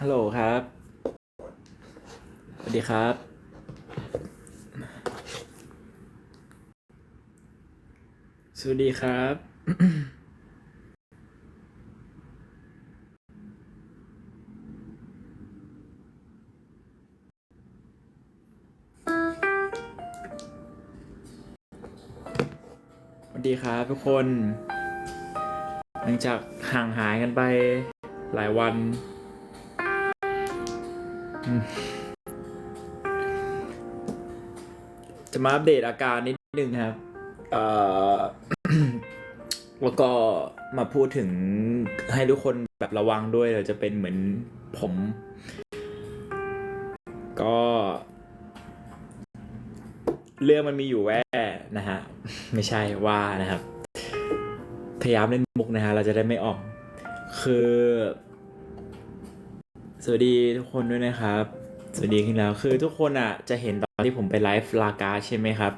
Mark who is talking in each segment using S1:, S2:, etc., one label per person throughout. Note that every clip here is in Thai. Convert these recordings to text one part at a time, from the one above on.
S1: ฮัลโหลครับสวัสดีครับสวัสดีครับสวัสดีครับทุกคนหลังจากห่างหายกันไปหลายวันจะมาอัปเดตอาการนิดนึงครับเอ่อ แล้วก็มาพูดถึงให้ทุกคนแบบระวังด้วยเราจะเป็นเหมือนผมก็เรื่องมันมีอยู่แว่นะฮะไม่ใช่ว่านะครับพยายามเล่นมุกนะฮะเราจะได้ไม่ออกคือสวัสดีทุกคนด้วยนะครับสวัสดีขึ้นแล้วคือทุกคนอ่ะจะเห็นตอนที่ผมไปไลฟ์ลากาใช่ไหมครับ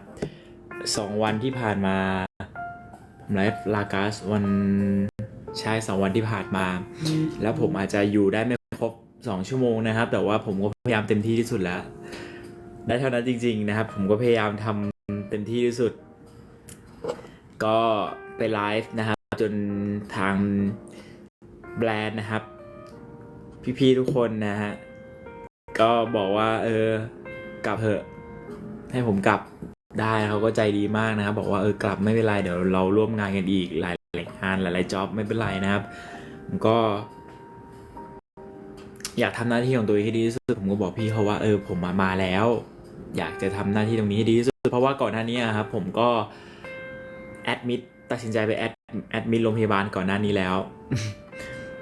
S1: 2 วันที่ผ่านมาผมไลฟ์ลากาวันใช่2 วันที่ผ่านมาแล้วผมอาจจะอยู่ได้ไม่ครบ2 ชั่วโมงนะครับแต่ว่าผมก็พยายามเต็มที่ที่สุดแล้วได้เท่านั้นจริงๆนะครับผมก็พยายามทำเต็มที่ที่สุดก็ไปไลฟ์นะครับจนทางแบรนด์นะครับพี่ๆทุกคนนะฮะก็บอกว่ากลับเถอะให้ผมกลับได้เขาก็ใจดีมากนะครับบอกว่ากลับไม่เป็นไรเดี๋ยวเราร่วมงานกันอีกหลายงานหลายๆจ็อบไม่เป็นไรนะครับผมก็อยากทำหน้าที่ของตัวเองให้ดีที่สุดผมก็บอกพี่เขาว่าผมมาแล้วอยากจะทำหน้าที่ตรงนี้ให้ดีที่สุดเพราะว่าก่อนหน้านี้ครับผมก็แอดมิดตัดสินใจไปแอดมิดโรงพยาบาลก่อนหน้านี้แล้ว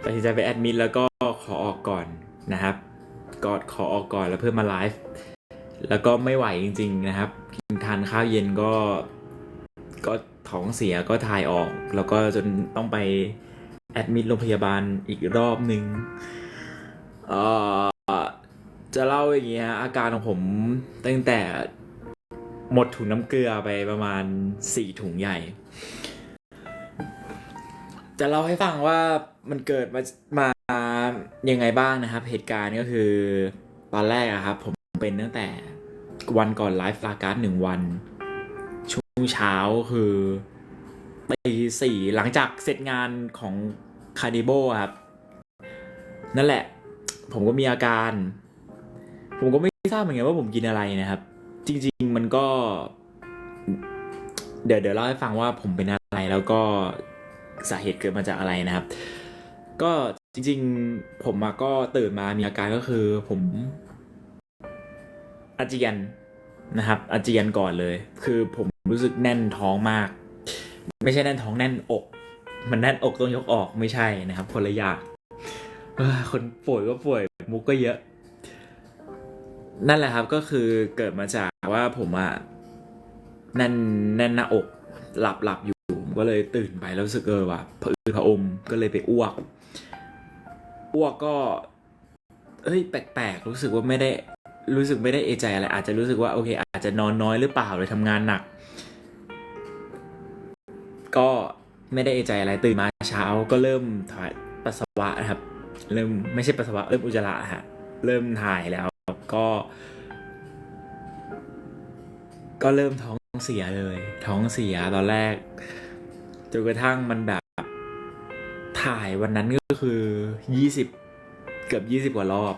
S1: ตัดสินใจไปแอดมิดแล้วก็ขอออกก่อนนะครับก็ขอออกก่อนแล้วเพื่อมาไลฟ์แล้วก็ไม่ไหวจริงๆนะครับกินทานข้าวเย็นก็ท้องเสียก็ถ่ายออกแล้วก็จนต้องไปแอดมิดโรงพยาบาลอีกรอบหนึ่งจะเล่าอย่างนี้ฮะอาการของผมตั้งแต่หมดถุงน้ำเกลือไปประมาณ4 ถุงใหญ่จะเล่าให้ฟังว่ามันเกิดมายังไงบ้างนะครับเหตุการณ์ก็คือตอนแรกอะครับผมเป็นตั้งแต่วันก่อนไลฟ์ลาการ์ด1 วันช่วงเช้าคือตี 4หลังจากเสร็จงานของคาร์ดิโบครับนั่นแหละผมก็มีอาการผมก็ไม่ทราบเหมือนกันว่าผมกินอะไรนะครับจริงๆมันก็เดี๋ยวเล่าให้ฟังว่าผมเป็นอะไรแล้วก็สาเหตุเกิดมาจากอะไรนะครับก็จริงๆผมก็ตื่นมามีอาการก็คือผมอาเจียนนะครับอาเจียนก่อนเลยคือผมรู้สึกแน่นท้องมากไม่ใช่แน่นท้องแน่นอกมันแน่นอกต้องยกออกไม่ใช่นะครับคนละอย่างคนป่วยก็ป่วยมุกก็เยอะนั่นแหละครับก็คือเกิดมาจากว่าผมแน่นหน้าอกหลับอยู่ก็เลยตื่นไปแล้วรู้สึกว่าผะอืดผะอมก็เลยไปอ้วกก็แปลกๆรู้สึกว่าไม่ได้เอะใจอะไรอาจจะรู้สึกว่าโอเคอาจจะนอนน้อยหรือเปล่าหรือทำงานหนักก็ไม่ได้เอะใจอะไรตื่นมาเช้าก็เริ่มถ่ายปัสสาวะนะครับเริ่มไม่ใช่ปัสสาวะเริ่มอุจจาระฮะเริ่มถ่ายแล้วก็เริ่มท้องเสียเลยท้องเสียตอนแรกจนกระทั่งมันแบบถ่ายวันนั้นก็คือ20เกือบ20กว่ารอบ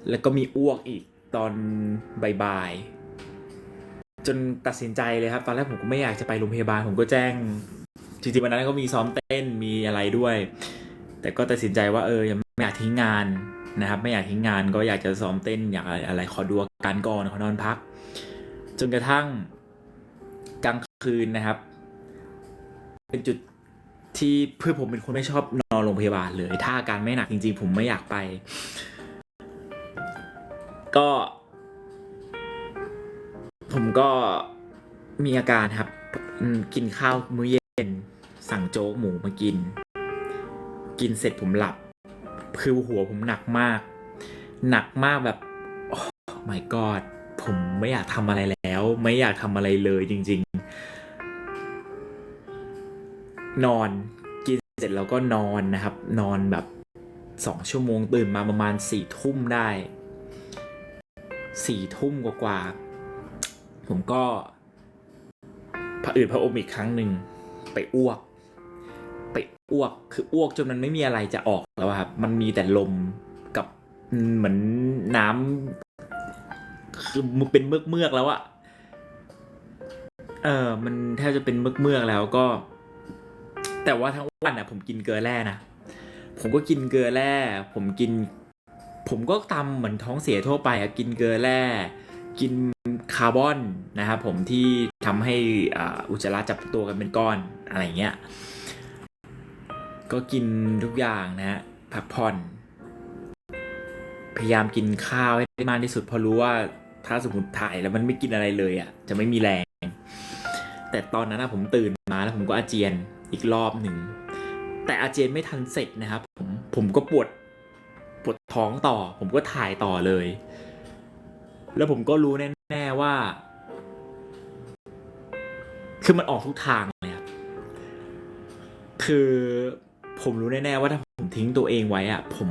S1: แล้วก็มีอ้วกอีกตอนบ่ายๆจนตัดสินใจเลยครับตอนแรกผมก็ไม่อยากจะไปโรงพยาบาลผมก็แจ้งจริงๆวันนั้นก็มีซ้อมเต้นมีอะไรด้วยแต่ก็ตัดสินใจว่ายังไม่อยากทิ้งงานนะครับไม่อยากทิ้งงานก็อยากจะซ้อมเต้นอยากอะไรขอดูอาการก่อนขอนอนพักจนกระทั่งกลางคืนนะครับเป็นจุดที่เพื่อผมเป็นคนไม่ชอบนอนโรงพยาบาลเลยถ้าอาการไม่หนักจริงๆผมไม่อยากไปก็ผมก็มีอาการครับกินข้าวมื้อเย็นสั่งโจ๊กหมูมากินเสร็จผมหลับคือหัวผมหนักมากแบบโอ้ my god ผมไม่อยากทำอะไรแล้วไม่อยากทำอะไรเลยจริงๆนอนกินเสร็จแล้วก็นอนนะครับนอนแบบ 2 ชั่วโมงตื่นมาประมาณ4 ทุ่มได้4 ทุ่มกว่าผมก็ผะอืดผะอมอีกครั้งหนึ่งไปอ้วกคืออ้วกจนมันไม่มีอะไรจะออกแล้วครับมันมีแต่ลมกับเหมือนน้ำคือมันเป็นเมือกแล้วอะมันแทบจะเป็นเมือกแล้วก็แต่ว่าทั้งวันผมกินเกลือแร่นะผมก็กินเกลือแร่ผมก็ตามเหมือนท้องเสียทั่วไปกินเกลือแร่กินคาร์บอนนะครับผมที่ทำให้อุจจาระจับตัวกันเป็นก้อนอะไรเงี้ยก็กินทุกอย่างนะฮะพักผ่อนพยายามกินข้าวให้ได้มากที่สุดเพราะรู้ว่าถ้าสมมติถ่ายแล้วมันไม่กินอะไรเลยจะไม่มีแรงแต่ตอนนั้นผมตื่นมาแล้วผมก็อาเจียนอีกรอบหนึ่งแต่อาเจียนไม่ทันเสร็จนะครับผมก็ปวดท้องต่อผมก็ถ่ายต่อเลยแล้วผมก็รู้แน่ๆว่าคือมันออกทุกทางเลยครับคือผมรู้แน่ๆว่าถ้าผมทิ้งตัวเองไว้ผม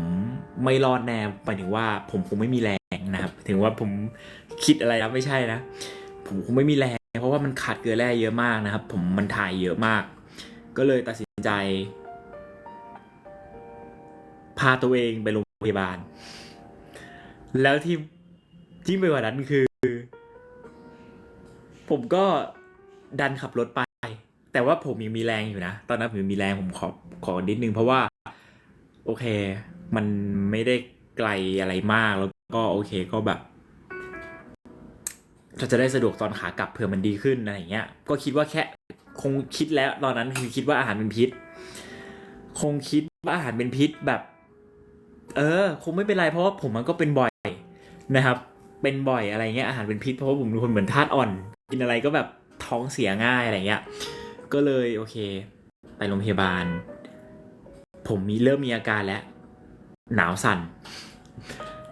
S1: ไม่รอดแน่หมายถึงว่าผมคงไม่มีแรงนะครับถึงว่าผมคิดอะไรนะไม่ใช่นะผมคงไม่มีแรงเพราะว่ามันขาดเกลือแร่เยอะมากนะครับมันถ่ายเยอะมากก็เลยตัดสินใจพาตัวเองไปโรงพยาบาลแล้วที่ไปกว่านั้นคือผมก็ดันขับรถไปแต่ว่าผมยังมีแรงอยู่นะตอนนั้นผมมีแรงผมขอนิดนึงเพราะว่าโอเคมันไม่ได้ไกลอะไรมากแล้วก็โอเคก็แบบจะได้สะดวกตอนขากลับเผื่อมันดีขึ้นอะไรอย่างเงี้ยก็คิดว่าแค่คงคิดแล้วตอนนั้นคือคิดว่าอาหารเป็นพิษคงคิดว่าอาหารเป็นพิษแบบคงไม่เป็นไรเพราะว่าผมมันก็เป็นบ่อยนะครับเป็นบ่อยอะไรเงี้ยอาหารเป็นพิษเพราะว่าผมเป็นคนเหมือนธาตุอ่อนกินอะไรก็แบบท้องเสียง่ายอะไรเงี้ยก็เลยโอเคไปโรงพยาบาลผมเริ่มมีอาการแล้วหนาวสั่น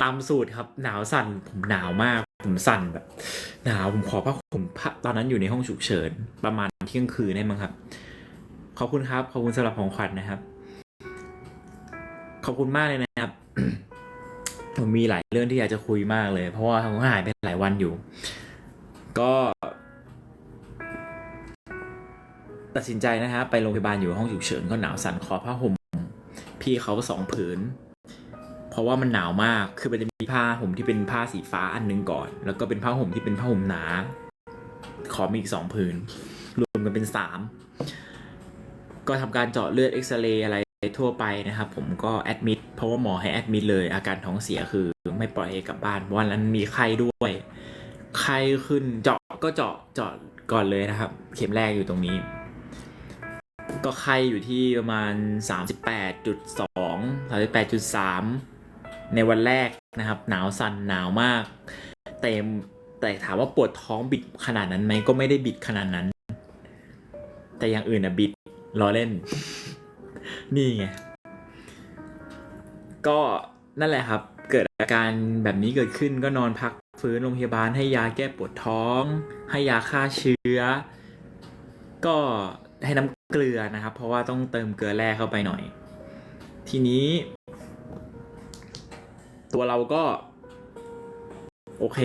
S1: ตามสูตรครับหนาวสั่นผมหนาวมากผมสั่นแบบหนาวผมขอผ้าห่มตอนนั้นอยู่ในห้องฉุกเฉินประมาณเที่ยงคืนได้มั้งครับขอบคุณครับขอบคุณสำหรับของขวัญนะครับขอบคุณมากเลยนะครับ ผมมีหลายเรื่องที่อยากจะคุยมากเลยเพราะว่าผมหายไปหลายวันอยู่ก็ตัดสินใจนะครับไปโรงพยาบาลอยู่ห้องฉุกเฉินก็หนาวสั่นขอผ้าห่มพี่เขา2 ผืนเพราะว่ามันหนาวมากคือมันจะมีผ้าห่มที่เป็นผ้าสีฟ้าอันนึงก่อนแล้วก็เป็นผ้าห่มที่เป็นผ้าห่มหนาขอมีอีก2 ผืนรวมกันเป็น3ก็ทำการเจาะเลือดเอ็กซเรย์อะไรทั่วไปนะครับผมก็แอดมิดเพราะว่าหมอให้แอดมิดเลยอาการท้องเสียคือไม่ปล่อยให้กลับบ้านวันนั้นมีไข้ด้วยไข้ขึ้นเจาะก่อนเลยนะครับเข็มแรกอยู่ตรงนี้ก็ไข้อยู่ที่ประมาณ 38.2 38.3 ในวันแรกนะครับหนาวสั่นหนาวมากแต่ถามว่าปวดท้องบิดขนาดนั้นไหมก็ไม่ได้บิดขนาดนั้นแต่อย่างอื่นบิดล้อเล่นนี่ไงก็นั่นแหละครับเกิดอาการแบบนี้เกิดขึ้นก็นอนพักฟื้นโรงพยาบาลให้ยาแก้ปวดท้องให้ยาฆ่าเชื้อก็ให้น้ำเกลือนะครับเพราะว่าต้องเติมเกลือแร่เข้าไปหน่อยทีนี้ตัวเราก็โอเค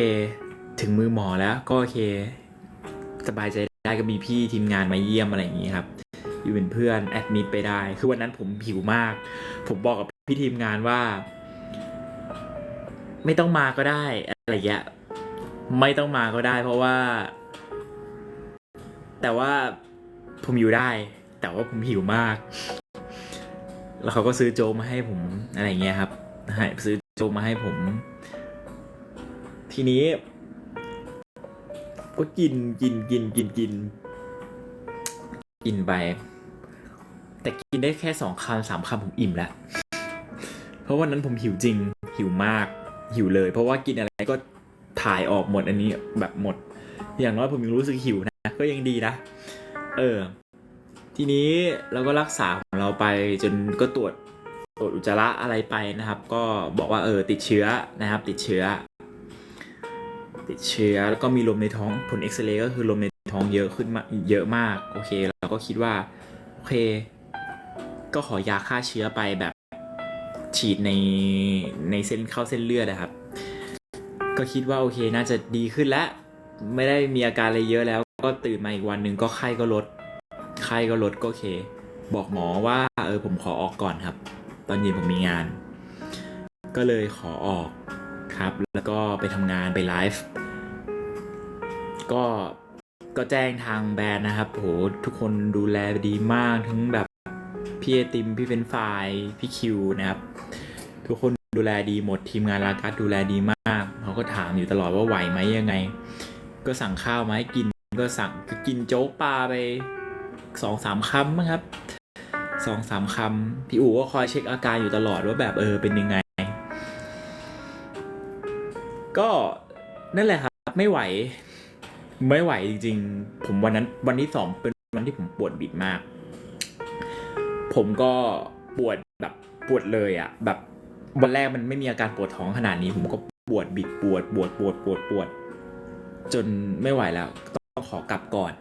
S1: ถึงมือหมอแล้วก็โอเคสบายใจได้ก็มีพี่ทีมงานมาเยี่ยมอะไรอย่างนี้ครับอยู่เป็นเพื่อนแอดมิดไปได้คือวันนั้นผมหิวมากผมบอกกับพี่ทีมงานว่าไม่ต้องมาก็ได้อะไรอย่างเงี้ยไม่ต้องมาก็ได้เพราะว่าแต่ว่าผมอยู่ได้แต่ว่าผมหิวมากแล้วเขาก็ซื้อโจ๊กมาให้ผมอะไรเงี้ยครับซื้อโจ๊กมาให้ผมทีนี้ก็กินไปแต่กินได้แค่2 คำ 3 คำผมอิ่มแล้วเพราะวันนั้นผมหิวจริงหิวมากหิวเลยเพราะว่ากินอะไรก็ถ่ายออกหมดอันนี้แบบหมดอย่างน้อยผมยังรู้สึกหิวนะก็ยังดีนะทีนี้เราก็รักษาของเราไปจนก็ตรวจอุจจาระอะไรไปนะครับก็บอกว่าติดเชื้อนะครับติดเชื้อแล้วก็มีลมในท้องผลเอ็กซเรย์ก็คือลมในท้องเยอะขึ้นมาเยอะมากโอเคเราก็คิดว่าโอเคก็ขอยาฆ่าเชื้อไปแบบ ฉีดในเส้นเข้าเส้นเลือดนะครับก็คิดว่าโอเคน่าจะดีขึ้นแล้วไม่ได้มีอาการอะไรเยอะแล้วก็ตื่นมาอีกวันหนึ่งก็ไข้ก็ลดก็โอเคบอกหมอว่าผมขอออกก่อนครับตอนเย็นผมมีงานก็เลยขอออกครับแล้วก็ไปทำงานไปไลฟ์ก็แจ้งทางแบรนด์นะครับโหทุกคนดูแลดีมากทั้งแบบพี่ไอติมพี่เฟรนช์ฟรายพี่คิวนะครับทุกคนดูแลดีหมดทีมงานลาการ์ดดูแลดีมากเขาก็ถามอยู่ตลอดว่าไหวไหมยังไงก็สั่งข้าวมาให้กินก็สั่งก็กินโจ๊กปลาไป 2-3 คำมั้งครับ 2-3 คำพี่อู๋ก็คอยเช็คอาการอยู่ตลอดว่าแบบเป็นยังไงก็นั่นแหละครับไม่ไหวจริงๆผมวันที่2เป็นวันที่ผมปวดบิดมากผมก็ปวดแบบปวดเลยอ่ะแบบวันแรกมันไม่มีอาการปวดท้องขนาดนี้ผมก็ปวดบิดปวดจนไม่ไหวแล้วต้องขอกลับก่อน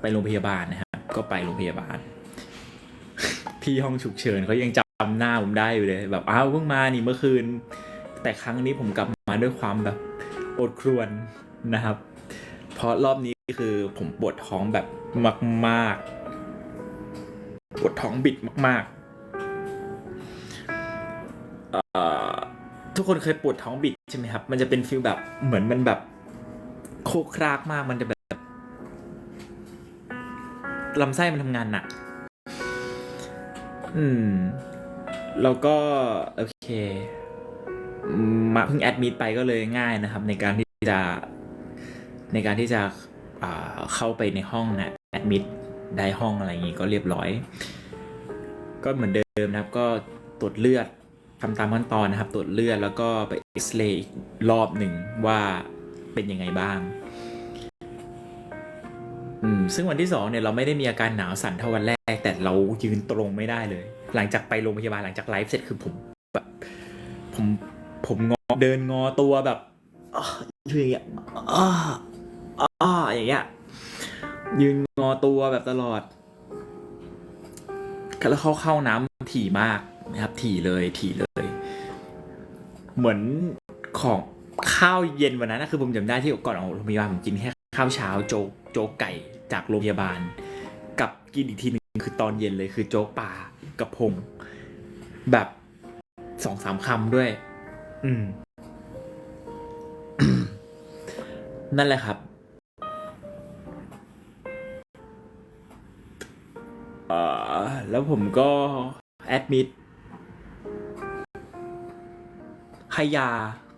S1: ไปโรงพยาบาลนะครับก็ไปโรงพยาบาลพี่ห้องฉุกเฉินเขายังจำหน้าผมได้อยู่เลยแบบเพิ่งมานี่เมื่อคืนแต่ครั้งนี้ผมกลับมาด้วยความแบบอดครวญนะครับเพราะรอบนี้คือผมปวดท้องแบบมากๆปวดท้องบิดมากๆทุกคนเคยปวดท้องบิดใช่ไหมครับมันจะเป็นฟีลแบบเหมือนมันแบบโคครากมากมันจะแบบลำไส้มันทำงานหนักแล้วก็โอเคมาเพิ่งแอดมิดไปก็เลยง่ายนะครับในการที่จะเข้าไปในห้องนะแอดมิดได้ห้องอะไรอย่างงี้ก็เรียบร้อยก็เหมือนเดิมนะครับก็ตรวจเลือดทำตามขั้นตอนนะครับตรวจเลือดแล้วก็ไปเอ็กซเรย์อีกรอบหนึ่งว่าเป็นยังไงบ้างซึ่งวันที่2เนี่ยเราไม่ได้มีอาการหนาวสั่นเท่าวันแรกแต่เรายืนตรงไม่ได้เลยหลังจากไปโรงพยาบาลหลังจากไลฟ์เสร็จคือผมแบบผมเดินงอตัวแบบอย่างเงี้ยอย่างเงี้ยยืนงอตัวแบบตลอดแล้วเข้าน้ำถี่มากนะครับถี่เลยเหมือนของข้าวเย็นวันนั้นนะคือผมจำได้ที่ก่อนออกโรงพยาบาลผมกินแค่ข้าวเช้าโจ๊กไก่จากโรงพยาบาลกับกินอีกทีนึงคือตอนเย็นเลยคือโจ๊กปลากับพงแบบ 2-3 คำด้วยนั่นแหละครับแล้วผมก็แอดมิดให้ยา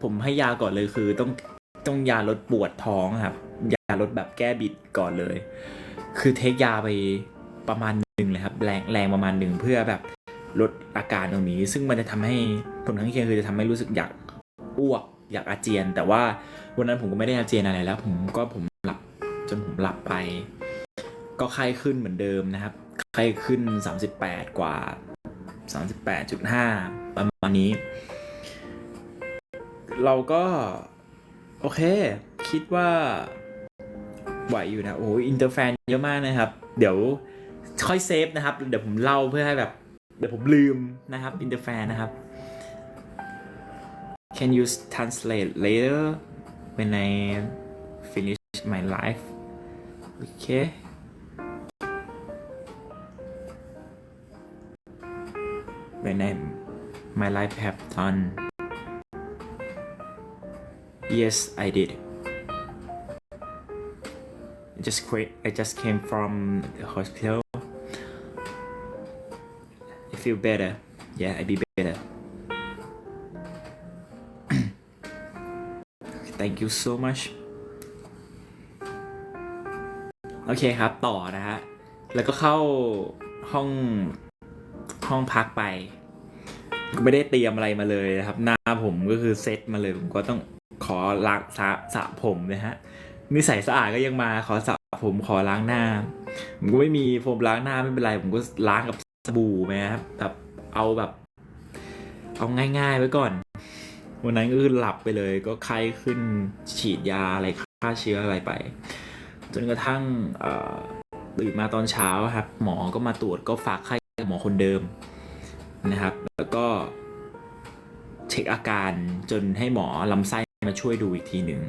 S1: ผมให้ยาก่อนเลยคือต้องยาลดปวดท้องครับยาลดแบบแก้บิดก่อนเลยคือเทคยาไปประมาณนึงเลยครับแรงประมาณนึงเพื่อแบบลดอาการตรงนี้ซึ่งมันจะทำให้ผลข้างเคียงคือจะทำให้รู้สึกอยากอ้วกอยากอาเจียนแต่ว่าวันนั้นผมก็ไม่ได้อาเจียนอะไรแล้วผมหลับจนผมหลับไปก็ไข้ขึ้นเหมือนเดิมนะครับไข้ขึ้น38กว่า 38.5 ประมาณนี้เราก็โอเคคิดว่าไหวอยู่นะโอ้อินเตอร์แฟนเยอะมากนะครับเดี๋ยวค่อยเซฟนะครับเดี๋ยวผมเล่าเพื่อให้แบบเดี๋ยวผมลืมนะครับอินเตอร์แฟนนะครับ Can you translate later when I finish my life okay when my life have done yes I did I just came from the hospital I feel better yeah I be better thank you so much โอเคครับต่อนะฮะแล้วก็เข้าห้องพักไปก็ไม่ได้เตรียมอะไรมาเลยนะครับหน้าผมก็คือเซตมาเลยผมก็ต้องขอล้างสระผมนะฮะนิสัยสะอาดก็ยังมาขอสระผมขอล้างหน้าผมก็ไม่มีโฟมล้างหน้าไม่เป็นไรผมก็ล้างกับสบู่ไหมครับแบบเอาง่ายๆไว้ก่อนวันนั้นก็คือหลับไปเลยก็ไข้ขึ้นฉีดยาอะไรฆ่าเชื้ออะไรไปจนกระทั่งตื่นมาตอนเช้าครับหมอก็มาตรวจก็ฝากไข้กับหมอคนเดิมนะครับแล้วก็ เช็คอาการจนให้หมอลำไส้มาช่วยดูอีกทีหนึ่ง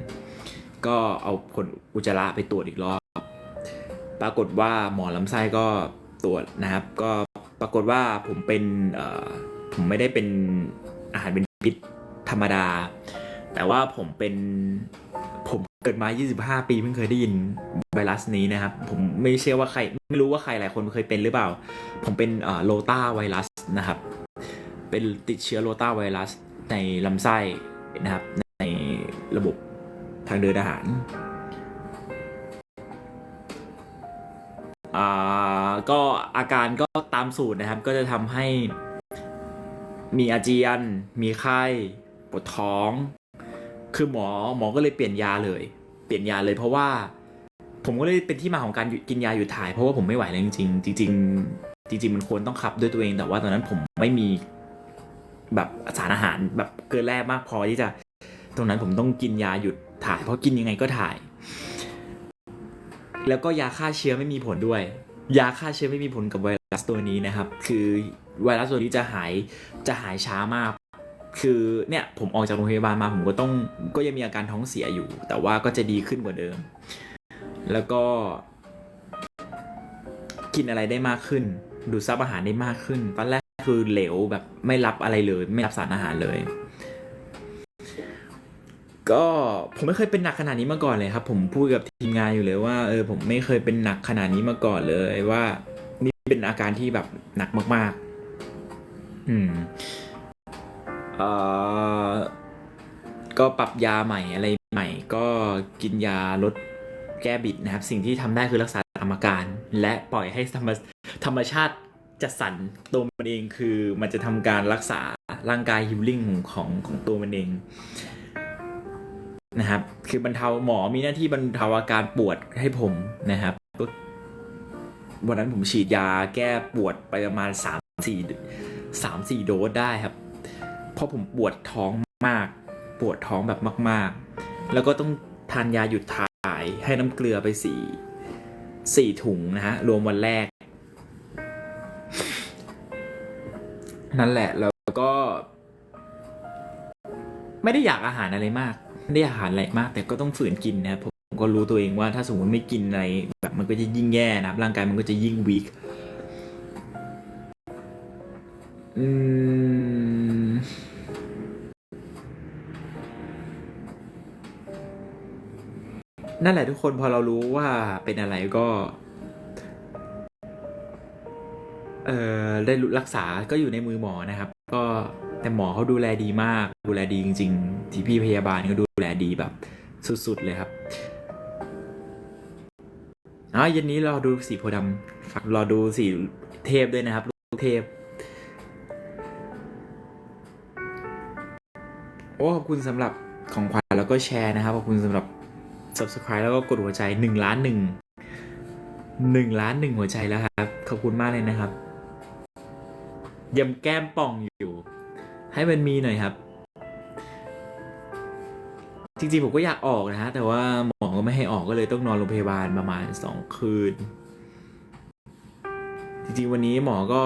S1: ก็เอาผลอุจจาระไปตรวจอีกรอบปรากฏว่าหมอลำไส้ก็ตรวจนะครับก็ปรากฏว่าผมไม่ได้เป็นอาหารเป็นพิษธรรมดาแต่ว่าผมเกิดมา25ปีเพิ่งเคยได้ยินไวรัสนี้นะครับผมไม่เชื่อว่าใครไม่รู้ว่าใครหลายคนเคยเป็นหรือเปล่าผมเป็นโรตาไวรัสนะครับเป็นติดเชื้อโรตาไวรัสในลำไส้นะครับในระบบทางเดินอาหารก็อาการก็ตามสูตรนะครับก็จะทำให้มีอาเจียนมีไข้ปวดท้องคือหมอก็เลยเปลี่ยนยาเลยเพราะว่าผมก็เลยเป็นที่มาของการกินยาหยุดถ่ายเพราะว่าผมไม่ไหวแล้วจริงๆจริงมันควรต้องขับด้วยตัวเองแต่ว่าตอนนั้นผมไม่มีแบบสารอาหารแบบเกินแร่มากพอที่จะตรงนั้นผมต้องกินยาหยุดถ่ายเพราะกินยังไงก็ถ่ายแล้วก็ยาฆ่าเชื้อไม่มีผลด้วยยาฆ่าเชื้อไม่มีผลกับไวรัสตัวนี้นะครับคือไวรัสตัวนี้จะหายช้ามากคือเนี่ยผมออกจากโรงพยาบาลมาผมก็ยังมีอาการท้องเสียอยู่แต่ว่าก็จะดีขึ้นกว่าเดิมแล้วก็กินอะไรได้มากขึ้นดูดซับอาหารได้มากขึ้นตอนแรกคือเหลวแบบไม่รับอะไรเลยไม่รับสารอาหารเลยก็ผมไม่เคยเป็นหนักขนาดนี้มาก่อนเลยครับผมพูดกับทีมงานอยู่เลยว่าผมไม่เคยเป็นหนักขนาดนี้มาก่อนเลยว่านี่เป็นอาการที่แบบหนักมากๆก็ปรับยาใหม่อะไรใหม่ก็กินยาลดแก้บิดนะครับสิ่งที่ทำได้คือรักษาตามอาการและปล่อยให้ธรรมชาติจัดสรรตัวมันเองคือมันจะทำการรักษาร่างกายฮีลลิ่งของตัวมันเองนะครับคือบรรเทาหมอมีหน้าที่บรรเทาอาการปวดให้ผมนะครับวันนั้นผมฉีดยาแก้ปวดไปประมาณ3-4 โดสได้ครับเพราะผมปวดท้องมากปวดท้องแบบมากๆแล้วก็ต้องทานยาหยุดถ่ายให้น้ำเกลือไป4ถุงนะฮะรวมวันแรกนั่นแหละแล้วก็ไม่ได้อยากอาหารอะไรมากไม่ได้อาหารอะไรมากแต่ก็ต้องฝืนกินนะครับผมก็รู้ตัวเองว่าถ้าสมมติไม่กินอะไรแบบมันก็จะยิ่งแย่นะครับร่างกายมันก็จะยิ่งวีคนั่นแหละทุกคนพอเรารู้ว่าเป็นอะไรก็ได้รักษาก็อยู่ในมือหมอนะครับก็แต่หมอเขาดูแลดีมากดูแลดีจริงๆที่พี่พยาบาลก็ดูแลดีแบบสุดๆเลยครับเย็นนี้รอดูสีโพธิ์ดำฝากรอดูสีเทพด้วยนะครับลูกเทพโอ้ขอบคุณสำหรับของขวัญแล้วก็แชร์นะครับขอบคุณสำหรับ subscribe แล้วก็กดหัวใจ1,000,001หัวใจแล้วครับขอบคุณมากเลยนะครับยังแก้มป่องอยู่ให้มันมีหน่อยครับจริงๆผมก็อยากออกนะฮะแต่ว่าหมอก็ไม่ให้ออกก็เลยต้องนอนโรงพยาบาลประมาณ2 คืนจริงๆวันนี้หมอก็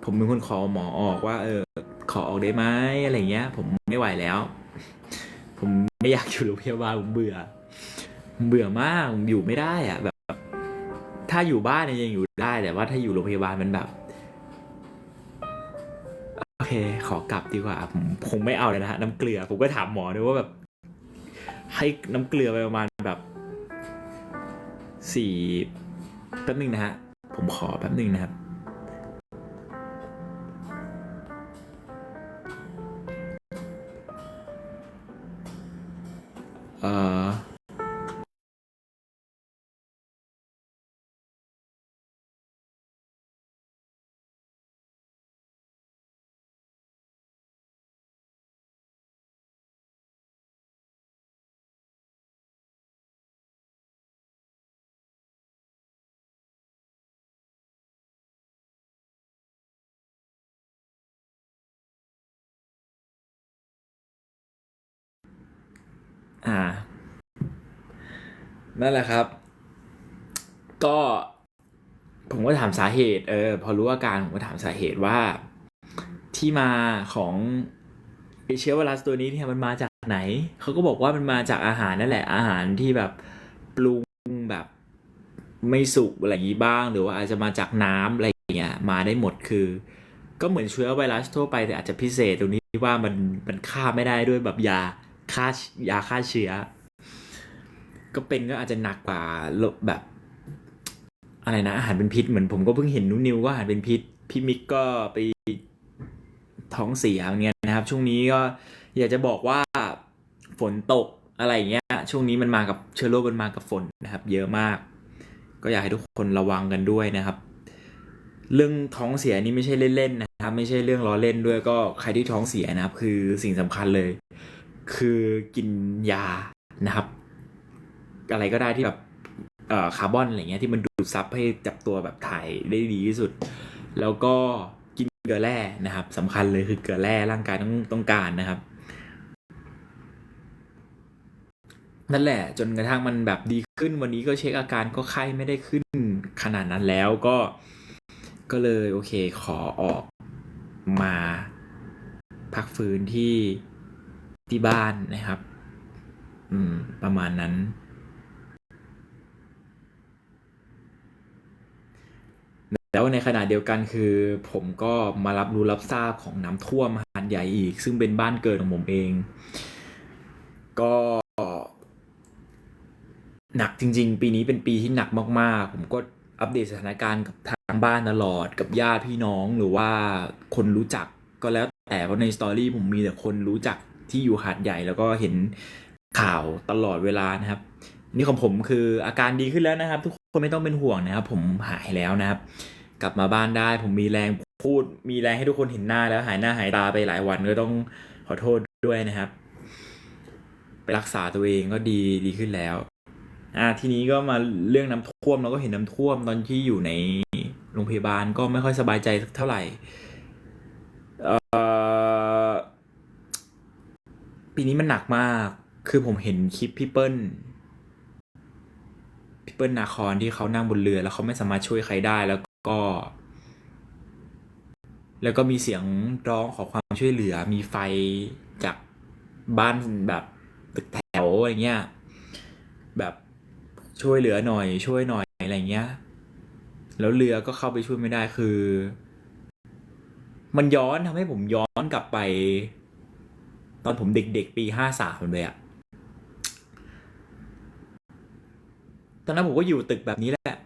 S1: ผมเป็นคนขอหมอออกว่าขอออกได้ไหมอะไรเงี้ยผมไม่ไหวแล้วผมไม่อยากอยู่โรงพยาบาลผมเบื่อมากผมอยู่ไม่ได้อะแบบถ้าอยู่บ้านเนี่ยยังอยู่ได้แต่ว่าถ้าอยู่โรงพยาบาลมันแบบโอเคขอกลับดีกว่าผมคงไม่เอาเลยนะฮะน้ำเกลือผมก็ถามหมอด้วยว่าแบบให้น้ำเกลือไปประมาณแบบ4แป๊บนึงนะฮะผมขอแป๊บนึงนะครับเอ่ออ่านั่นแหละครับก็ผมก็ถามสาเหตุพอรู้อาการผมก็ถามสาเหตุว่าที่มาของ ไอเชื้อไวรัสตัวนี้เนี่ยมันมาจากไหนเขาก็บอกว่ามันมาจากอาหารนั่นแหละอาหารที่แบบปรุงแบบไม่สุกอะไรอย่างนี้บ้างหรือว่าอาจจะมาจากน้ำอะไรอย่างเงี้ยมาได้หมดคือก็เหมือนเชื้อไวรัสทั่วไปแต่อาจจะพิเศษตรงนี้ว่ามันฆ่าไม่ได้ด้วยแบบฆ่ายาฆ่าเชื้อก็เป็นก็อาจจะหนักกว่าแบบอะไรนะอาหารเป็นพิษเหมือนผมก็เพิ่งเห็นนุ่นนิวว่าอาหารเป็นพิษพี่มิกก็ไปท้องเสียเหมือนกันนะครับช่วงนี้ก็อยากจะบอกว่าฝนตกอะไรอย่างเงี้ยช่วงนี้มันมากับเชื้อโรคมันมากับฝนนะครับเยอะมากก็อยากให้ทุกคนระวังกันด้วยนะครับเรื่องท้องเสียนี่ไม่ใช่เล่นๆนะครับไม่ใช่เรื่องล้อเล่นด้วยก็ใครที่ท้องเสียนะครับคือสิ่งสำคัญเลยคือกินยานะครับอะไรก็ได้ที่แบบคาร์บอนอะไรเงี้ยที่มันดูดซับให้จับตัวแบบถ่ายได้ดีที่สุดแล้วก็กินเกลือแร่นะครับสำคัญเลยคือเกลือแร่ร่างกายต้องการนะครับนั่นแหละจนกระทั่งมันแบบดีขึ้นวันนี้ก็เช็คอาการก็ไข้ไม่ได้ขึ้นขนาดนั้นแล้วก็เลยโอเคขอออกมาพักฟื้นที่บ้านนะครับประมาณนั้นแล้วในขณะเดียวกันคือผมก็มารับรู้รับทราบของน้ำท่วมหาดใหญ่อีกซึ่งเป็นบ้านเกิดของผมเองก็หนักจริงๆปีนี้เป็นปีที่หนักมากๆผมก็อัปเดตสถานการณ์กับทางบ้านตลอดกับญาติพี่น้องหรือว่าคนรู้จักก็แล้วแต่เพราะในสตอรี่ผมมีแต่คนรู้จักที่อยู่หาดใหญ่แล้วก็เห็นข่าวตลอดเวลานะครับนี่ของผมคืออาการดีขึ้นแล้วนะครับทุกคนไม่ต้องเป็นห่วงนะครับผมหายแล้วนะครับกลับมาบ้านได้ผมมีแรงพูดมีแรงให้ทุกคนเห็นหน้าแล้วหายหน้าหายตาไปหลายวันก็ต้องขอโทษด้วยนะครับไปรักษาตัวเองก็ดีขึ้นแล้วทีนี้ก็มาเรื่องน้ำท่วมเราก็เห็นน้ำท่วมตอนที่อยู่ในโรงพยาบาลก็ไม่ค่อยสบายใจสักเท่าไหร่เอ่อปีนี้มันหนักมากคือผมเห็นคลิปพี่เปิ้ลนาคอนที่เขานั่งบนเรือแล้วเขาไม่สามารถช่วยใครได้ก็แล้วก็มีเสียงร้องขอความช่วยเหลือมีไฟจากบ้านแบบตึกแถวอะไรเงี้ยแบบช่วยเหลือหน่อยช่วยหน่อยอะไรเงี้ยแล้วเรือก็เข้าไปช่วยไม่ได้คือมันย้อนทำให้ผมย้อนกลับไปตอนผมเด็กๆปี53เลยอะตอนนั้นผมก็อยู่ตึกแบบนี้แหละ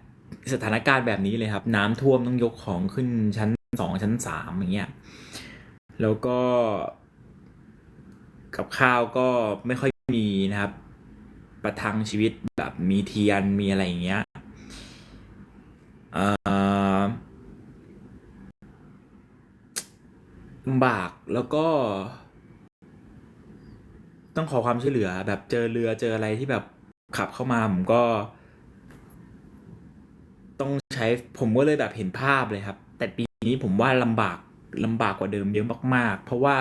S1: สถานการณ์แบบนี้เลยครับน้ำท่วมต้องยกของขึ้นชั้น2ชั้น3อย่างเงี้ยแล้วก็กับข้าวก็ไม่ค่อยมีนะครับประทังชีวิตแบบมีเทียนมีอะไรอย่างเงี้ยเอ่อลำบากแล้วก็ต้องขอความช่วยเหลือแบบเจอเรือเจออะไรที่แบบขับเข้ามาผมก็ต้องใช้ผมก็เลยแบบเห็นภาพเลยครับแต่ปีนี้ผมว่าลำบากกว่าเดิมเยอะมากๆเพราะว่า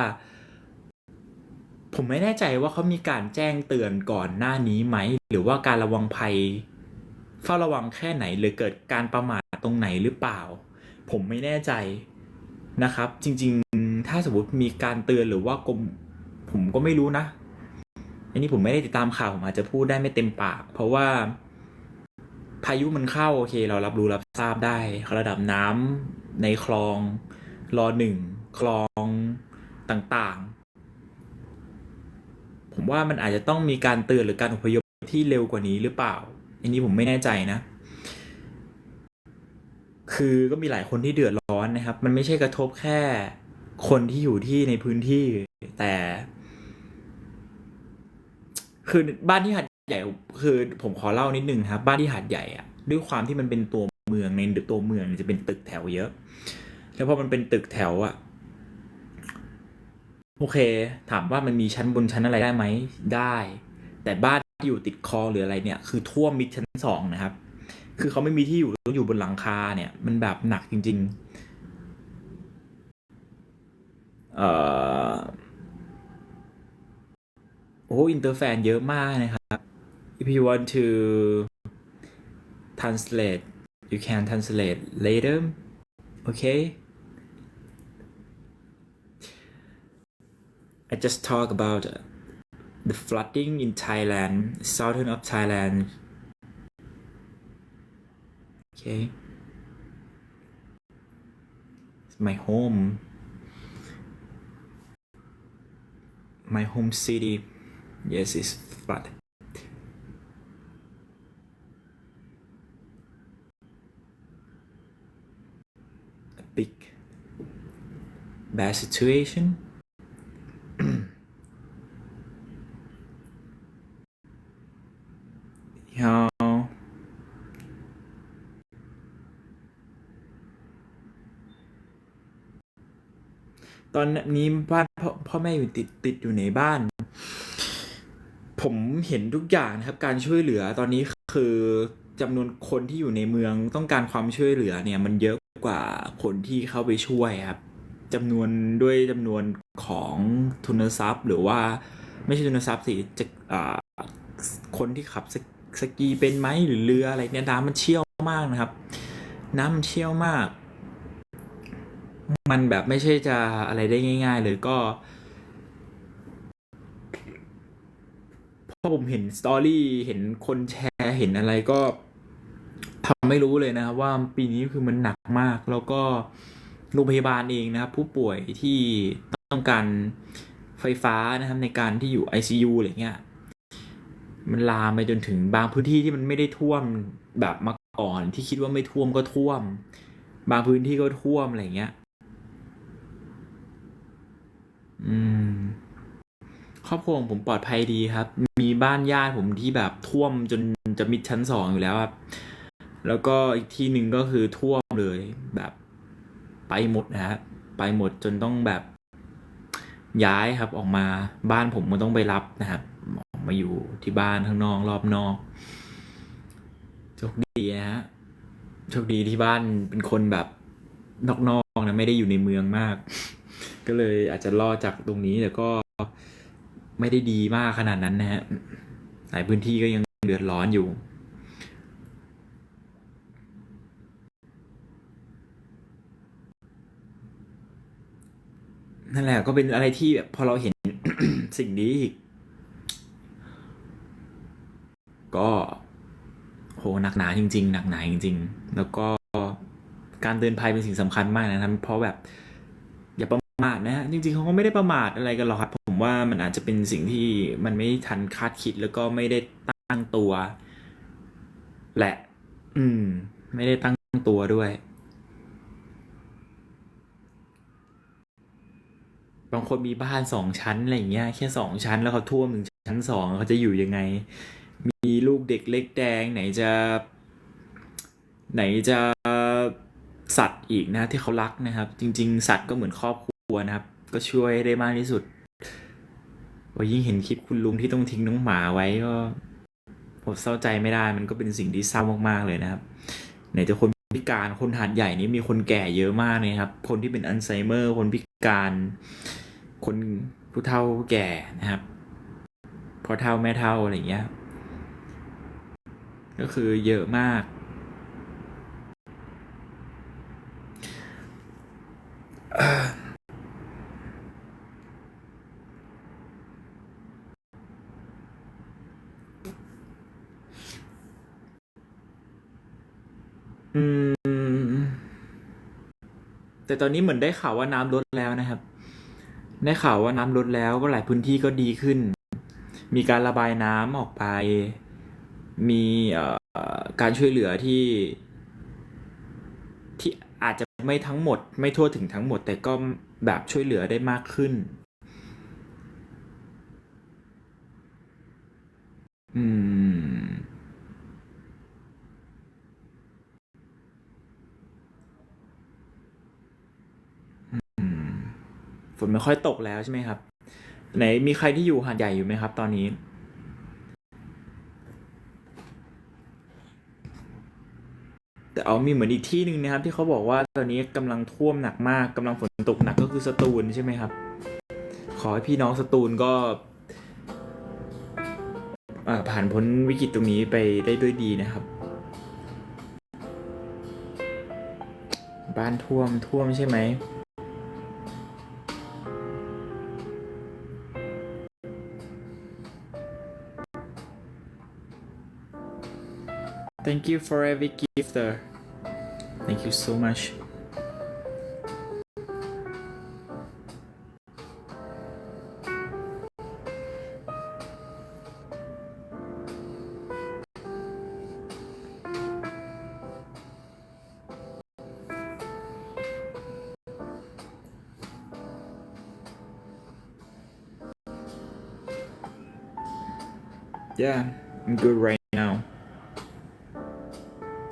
S1: ผมไม่แน่ใจว่าเขามีการแจ้งเตือนก่อนหน้านี้ไหมหรือว่าการระวังภัยเฝ้าระวังแค่ไหนหรือเกิดการประมาทตรงไหนหรือเปล่าผมไม่แน่ใจนะครับจริงๆถ้าสมมติมีการเตือนหรือว่ากรมผมก็ไม่รู้นะ อันนี้ผมไม่ได้ติดตามข่าวผมอาจจะพูดได้ไม่เต็มปากเพราะว่าพายุมันเข้าโอเคเรารับรู้รับทราบได้ระดับน้ำในคลองร 1คลองต่างๆผมว่ามันอาจจะต้องมีการเตือนหรือการอพยพที่เร็วกว่านี้หรือเปล่าอันนี้ผมไม่แน่ใจนะคือก็มีหลายคนที่เดือดร้อนนะครับมันไม่ใช่กระทบแค่คนที่อยู่ที่ในพื้นที่แต่คือบ้านที่หาดใหญ่คือผมขอเล่านิดนึงครับบ้านที่หาดใหญ่อะด้วยความที่มันเป็นตัวเมืองในตัวเมืองจะเป็นตึกแถวเยอะแล้วพอมันเป็นตึกแถวอะโอเคถามว่ามันมีชั้นบนชั้นอะไรได้ไหมได้แต่บ้านที่อยู่ติดคลองหรืออะไรเนี่ยคือท่วมมิดชั้น 2นะครับคือเขาไม่มีที่อยู่ต้องอยู่บนหลังคาเนี่ยมันแบบหนักจริงๆโอ้อินเตอร์แฟนเยอะมากนะครับ if you want to translate you can translate later okay I just talk about the flooding in Thailand, southern of Thailand. Okay, it's my home city. Yes, it's flood. A big bad situation. Yeah. ตอนนี้บ้านพ่อแม่อยู่ติดอยู่ในบ้าน ผมเห็นทุกอย่างนะครับการช่วยเหลือตอนนี้คือจำนวนคนที่อยู่ในเมืองต้องการความช่วยเหลือเนี่ยมันเยอะกว่าคนที่เข้าไปช่วยครับจำนวนของทุนทรัพย์หรือว่าไม่ใช่ทุนทรัพย์สิจะคนที่ขับสกีเป็นไหมหรือเรืออะไรเนี่ยน้ำมันเชี่ยวมากนะครับน้ำมันเชี่ยวมากมันแบบไม่ใช่จะอะไรได้ง่ายๆเลยก็พอผมเห็นสตอรี่เห็นคนแชร์เห็นอะไรก็ทำไม่รู้เลยนะครับว่าปีนี้คือมันหนักมากแล้วก็โรงพยาบาลเองนะครับผู้ป่วยที่ต้องการไฟฟ้านะครับในการที่อยู่ ICU อะไรเงี้ยมันลามไปจนถึงบางพื้นที่ที่มันไม่ได้ท่วมแบบเมื่อก่อนที่คิดว่าไม่ท่วมก็ท่วมบางพื้นที่ก็ท่วมอะไรเงี้ยอืม ครอบครัวของผมปลอดภัยดีครับ มีบ้านญาติผมที่แบบท่วมจนจะมิดชั้น2อยู่แล้วครับแล้วก็อีกที่หนึ่งก็คือท่วมเลยแบบไปหมดนะฮะไปหมดจนต้องแบบย้ายครับออกมาบ้านผมก็ต้องไปรับนะครับออกมาอยู่ที่บ้านข้างนอกรอบนอกโชคดีนะฮะโชคดีที่บ้านเป็นคนแบบนอกๆนะไม่ได้อยู่ในเมืองมากก็เลยอาจจะรอดจากตรงนี้แต่ก็ไม่ได้ดีมากขนาดนั้นนะฮะหลายพื้นที่ก็ยังเดือดร้อนอยู่นั่นแหละก็เป็นอะไรที่แบบพอเราเห็น สิ่งนี้อีกก็โหหนักหนาจริงๆหนักหนาจริงๆแล้วก็การเตือนภัยเป็นสิ่งสำคัญมากนะครับเพราะแบบอย่าประมาทนะฮะจริงๆเขาก็ไม่ได้ประมาทอะไรกันหรอกครับผมว่ามันอาจจะเป็นสิ่งที่มันไม่ทันคาดคิดแล้วก็ไม่ได้ตั้งตัวแหละอืมไม่ได้ตั้งตัวด้วยบางคนมีบ้าน2 ชั้นอะไรอย่างเงี้ยแค่2 ชั้นแล้วเขาท่วมถึงชั้น 2เขาจะอยู่ยังไงมีลูกเด็กเล็กแดงไหนจะสัตว์อีกนะที่เขารักนะครับจริงๆสัตว์ก็เหมือนครอบครัวนะครับก็ช่วยได้มากที่สุดว่ายิ่งเห็นคลิปคุณลุงที่ต้องทิ้งน้องหมาไว้ก็ผมเศร้าใจไม่ได้มันก็เป็นสิ่งที่เศร้ามากๆเลยนะครับไหนจะคนพิการคนหาดใหญ่นี้มีคนแก่เยอะมากเลยครับคนที่เป็นอัลไซเมอร์คนพิการคนผู้เฒ่าแก่นะครับพ่อเฒ่าแม่เฒ่าอะไรอย่างเงี้ยก็คือเยอะมากอืม แต่ตอนนี้เหมือนได้ข่าวว่าน้ำลดแล้วนะครับได้ข่าวว่าน้ำลดแล้วก็หลายพื้นที่ก็ดีขึ้นมีการระบายน้ำออกไปมีการช่วยเหลือที่อาจจะไม่ทั้งหมดไม่ทั่วถึงทั้งหมดแต่ก็แบบช่วยเหลือได้มากขึ้นอืมฝนไม่ค่อยตกแล้วใช่ไหมครับไหนมีใครที่อยู่หาดใหญ่อยู่ไหมครับตอนนี้แต่มีเหมือนอีกที่หนึ่งนะครับที่เขาบอกว่าตอนนี้กำลังท่วมหนักมากกำลังฝนตกหนักก็คือสตูลใช่ไหมครับขอให้พี่น้องสตูลก็ ผ่านพ้นวิกฤตตรงนี้ไปได้ด้วยดีนะครับบ้านท่วมใช่ไหม Thank you for every gifter. Thank you so much. Yeah, I'm good right now.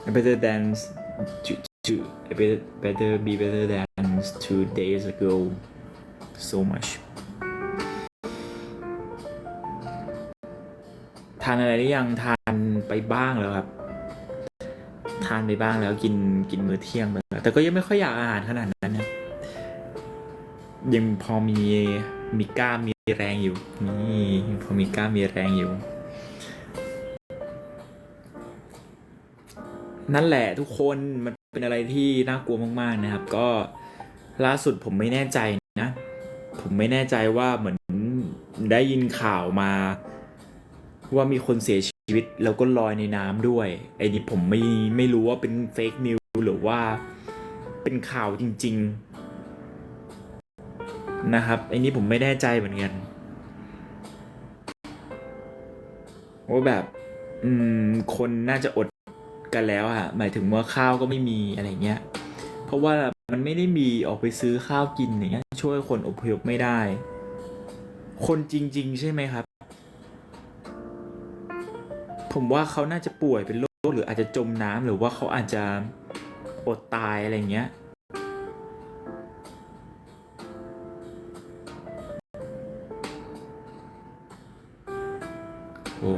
S1: Better than better be better than 2 days ago. So much. ทานอะไรหรือยังทานไปบ้างแล้วครับ ทานไปบ้างแล้วกินมื้อเที่ยงไปแล้วแต่ก็ยังไม่ค่อยอยากอาหารขนาดนั้นนะยังพอมีกล้ามมีแรงอยู่นี่พอมีกล้ามมีแรงอยู่ นั่นแหละทุกคนมันเป็นอะไรที่น่ากลัวมากๆนะครับ ก็ล่าสุดผมไม่แน่ใจนะ ผมไม่แน่ใจว่าเหมือนได้ยินข่าวมา ว่ามีคนเสียชีวิตแล้วก็ลอยในน้ำด้วยไอ้นี่ผมไม่รู้ว่าเป็นเฟกนิวส์หรือว่าเป็นข่าวจริงๆนะครับไอ้นี่ผมไม่แน่ใจเหมือนกันว่าแบบคนน่าจะอดกันแล้วอะหมายถึงว่าข้าวก็ไม่มีอะไรเงี้ยเพราะว่ามันไม่ได้มีออกไปซื้อข้าวกินอย่างเงี้ยช่วยคนอพยพไม่ได้คนจริงๆใช่ไหมครับผมว่าเขาน่าจะป่วยเป็นโรคหรืออาจจะจมน้ำหรือว่าเขาอาจจะอดตายอะไรเงี้ยโอ้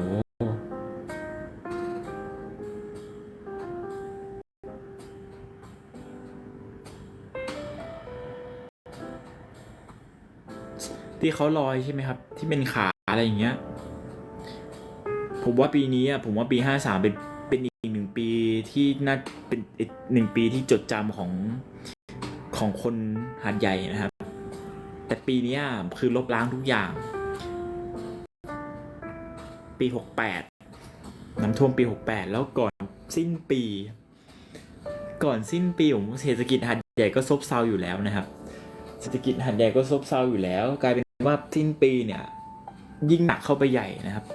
S1: ที่เขาลอยใช่ไหมครับที่เป็นขาอะไรอย่างเงี้ยผมว่าปีนี้ผมว่าปี53เป็นอีก1 ปีที่น่าเป็นอีก1 ปีที่จดจำของคนหาดใหญ่นะครับแต่ปีนี้คือลบล้างทุกอย่างปี68น้ำท่วมปี68แล้วก่อนสิ้นปีผมเศรษฐกิจหาดใหญ่ก็ซบเซาอยู่แล้วนะครับเศรษฐกิจหาดใหญ่ก็ซบเซาอยู่แล้วกลายเป็นว่าสิ้นปีเนี่ยยิ่งหนักเข้าไปใหญ่นะครับ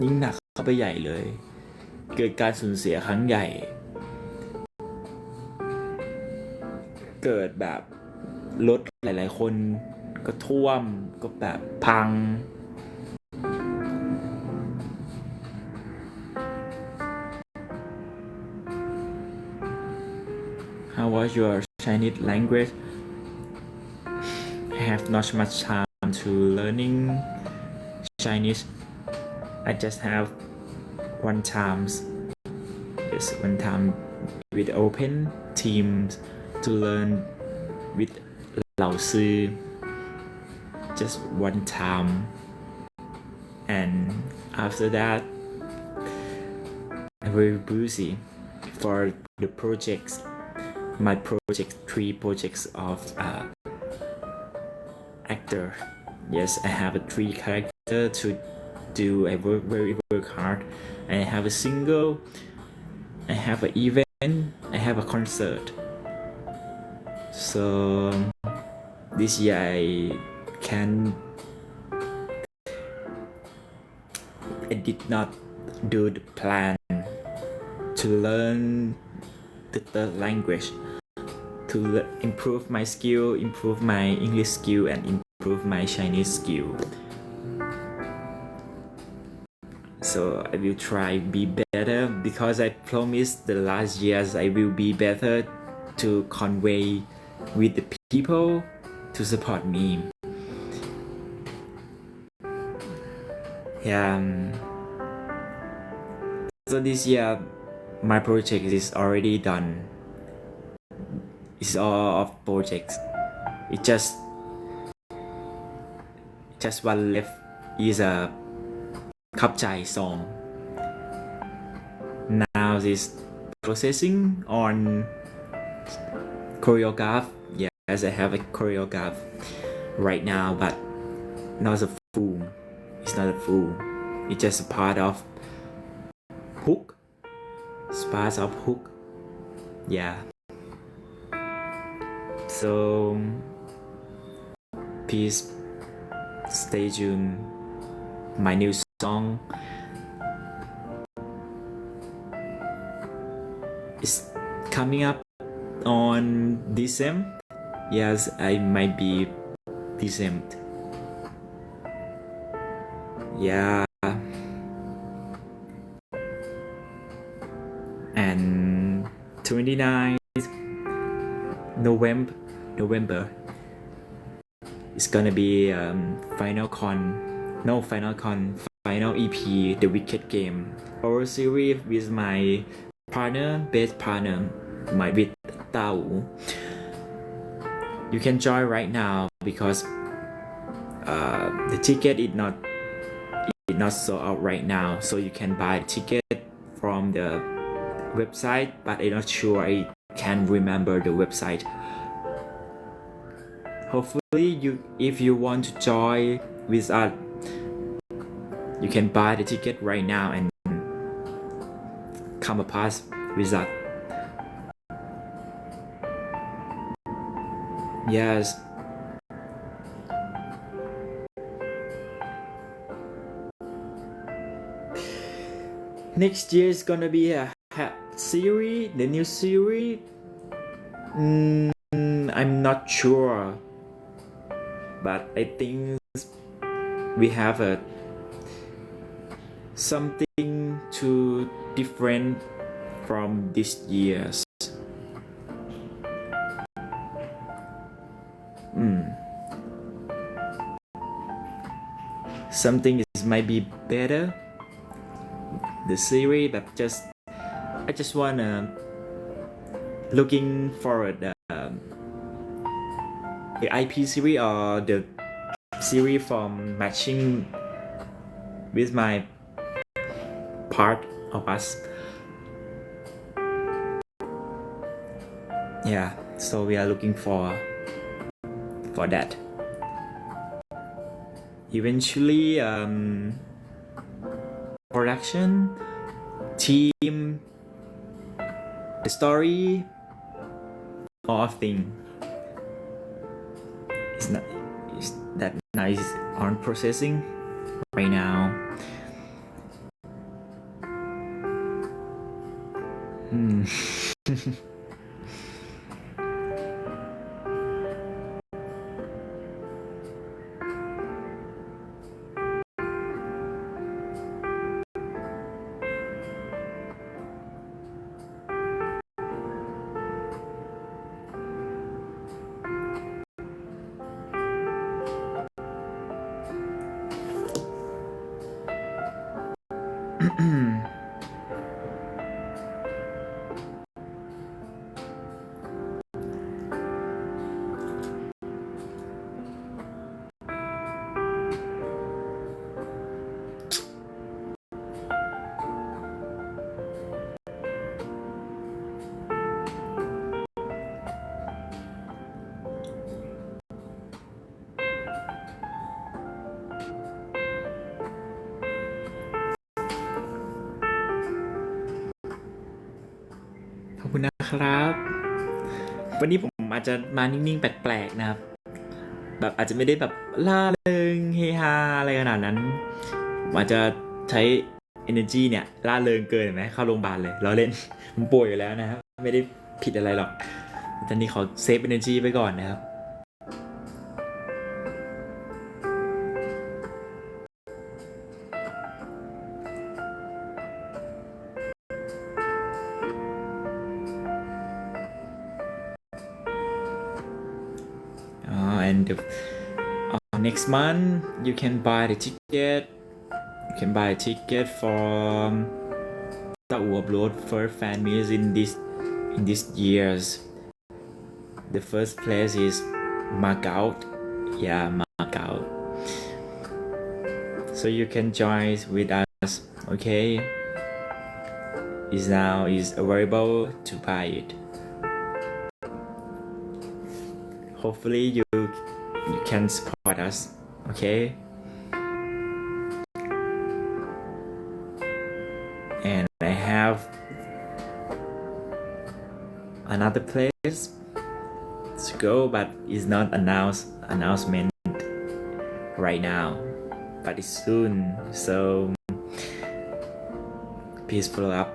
S1: ยิ่งหนักเข้าไปใหญ่เลยเกิดการสูญเสียครั้งใหญ่เกิดแบบรถหลายๆคนก็ท่วมก็แบบพังHow was your Chinese language? I have not much time to learning Chinese. I just have one time, yes, one time with open teams to learn with Lao Sư. Just one time, and after that, I'm very busy for the projects. My project, 3 projects of actor. Yes, I have a 3 character to do. I work hard. I have a single. I have an event. I have a concert. So this year I did not do the plan to learn the third language to improve my skill, improve my English skill, and improve my Chinese skill. So I will try be better because I promised the last years I will be better to convey with the people to support me. Yeah. So this year my project is already done. It's all of projects. It just one left is a Khap Chai song. Now this processing on choreograph. Yes, I have a choreograph right now, but not a full. It's not a full. It's just a part of hook. Sparks of Hook. Yeah. So please stay tuned. My new song is coming up on December. Yes, I might be December. Yeah. And 29th November it's gonna be final EP The Wicked Game horror series with my best partner with Tao. You can join right now because the ticket is not sold out right now, so you can buy the ticket from the website, but I'm not sure I can't remember the website. Hopefully if you want to join with us, you can buy the ticket right now and come a pass with us. Yes. Next year is gonna be a series, the new series. I'm not sure, but I think we have something too different from this year's. Something might be better. The series, but I just wanna looking forward the IP series or the series from matching with my part of us. Yeah, so we are looking for that. Eventually, production, team, the story, all thing is that nice on processing right now.ขอบคุณนะครับ วันนี้ผมอาจจะมานิ่งๆแปลกๆนะครับ แบบอาจจะไม่ได้แบบล่าเริงเฮฮาอะไรขนาดนั้นผมอาจจะใช้ energy เนี่ยล่าเริงเกินไหมเข้าโรงพยาบาลเลยเราเล่น ผมป่วยอยู่แล้วนะครับไม่ได้ผิดอะไรหรอกตอนนี้ขอเซฟ energy ไปก่อนนะครับ and next month you can buy the ticket. You can buy a ticket for the upload first fan meet in this years. The first place is Macau. Yeah, Macau. So you can join with us. Okay. Is now available to buy it. Hopefully you can support us. Okay. And I have another place to go, but it's not announcement right now, but it's soon. So please follow up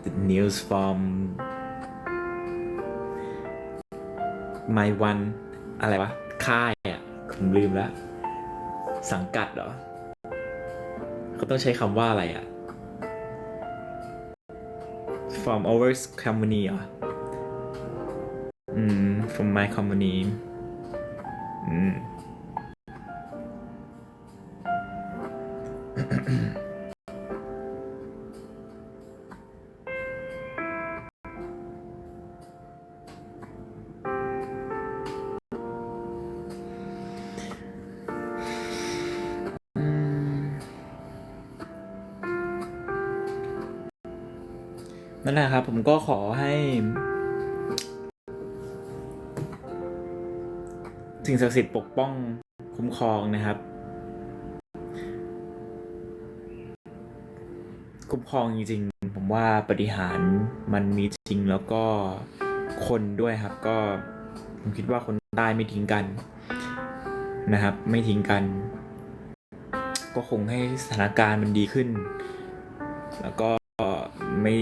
S1: the news from my one อะไรวะค่ายอ่ะผมลืมแล้วสังกัดเหรอเขาต้องใช้คำว่าอะไรอ่ะ from our company เหรอfrom my company นั่นแหละครับผมก็ขอให้สิ่งศักดิ์สิทธิ์ปกป้องคุ้มครองนะครับคุ้มครองจริงๆผมว่าปาฏิหาริย์มันมีจริงแล้วก็คนด้วยครับก็ผมคิดว่าคนใต้ไม่ทิ้งกันนะครับไม่ทิ้งกันก็คงให้สถานการณ์มันดีขึ้นแล้วก็ไม่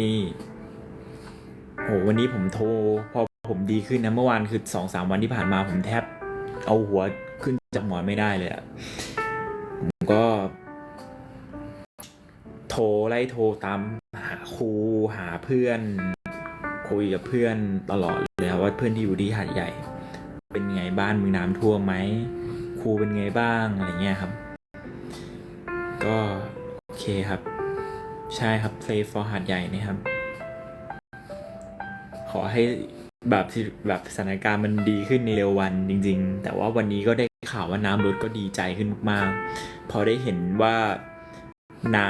S1: โหวันนี้ผมโทรพอผมดีขึ้นนะเมื่อวานคือ 2-3 วันที่ผ่านมาผมแทบเอาหัวขึ้นจากหมอนไม่ได้เลยอะผมก็ไล่โทรตามหาครูหาเพื่อนคุยกับเพื่อนตลอดเลยครับว่าเพื่อนที่อยู่ที่หาดใหญ่เป็นไงบ้านมึงน้ำท่วมไหมครูเป็นไงบ้างอะไรเงี้ยครับก็โอเคครับใช่ครับ Play for หาดใหญ่นะครับขอให้แบบสถานการณ์มันดีขึ้นในเร็ววันจริงๆแต่ว่าวันนี้ก็ได้ข่าวว่าน้ำลดก็ดีใจขึ้นมากๆพอได้เห็นว่าน้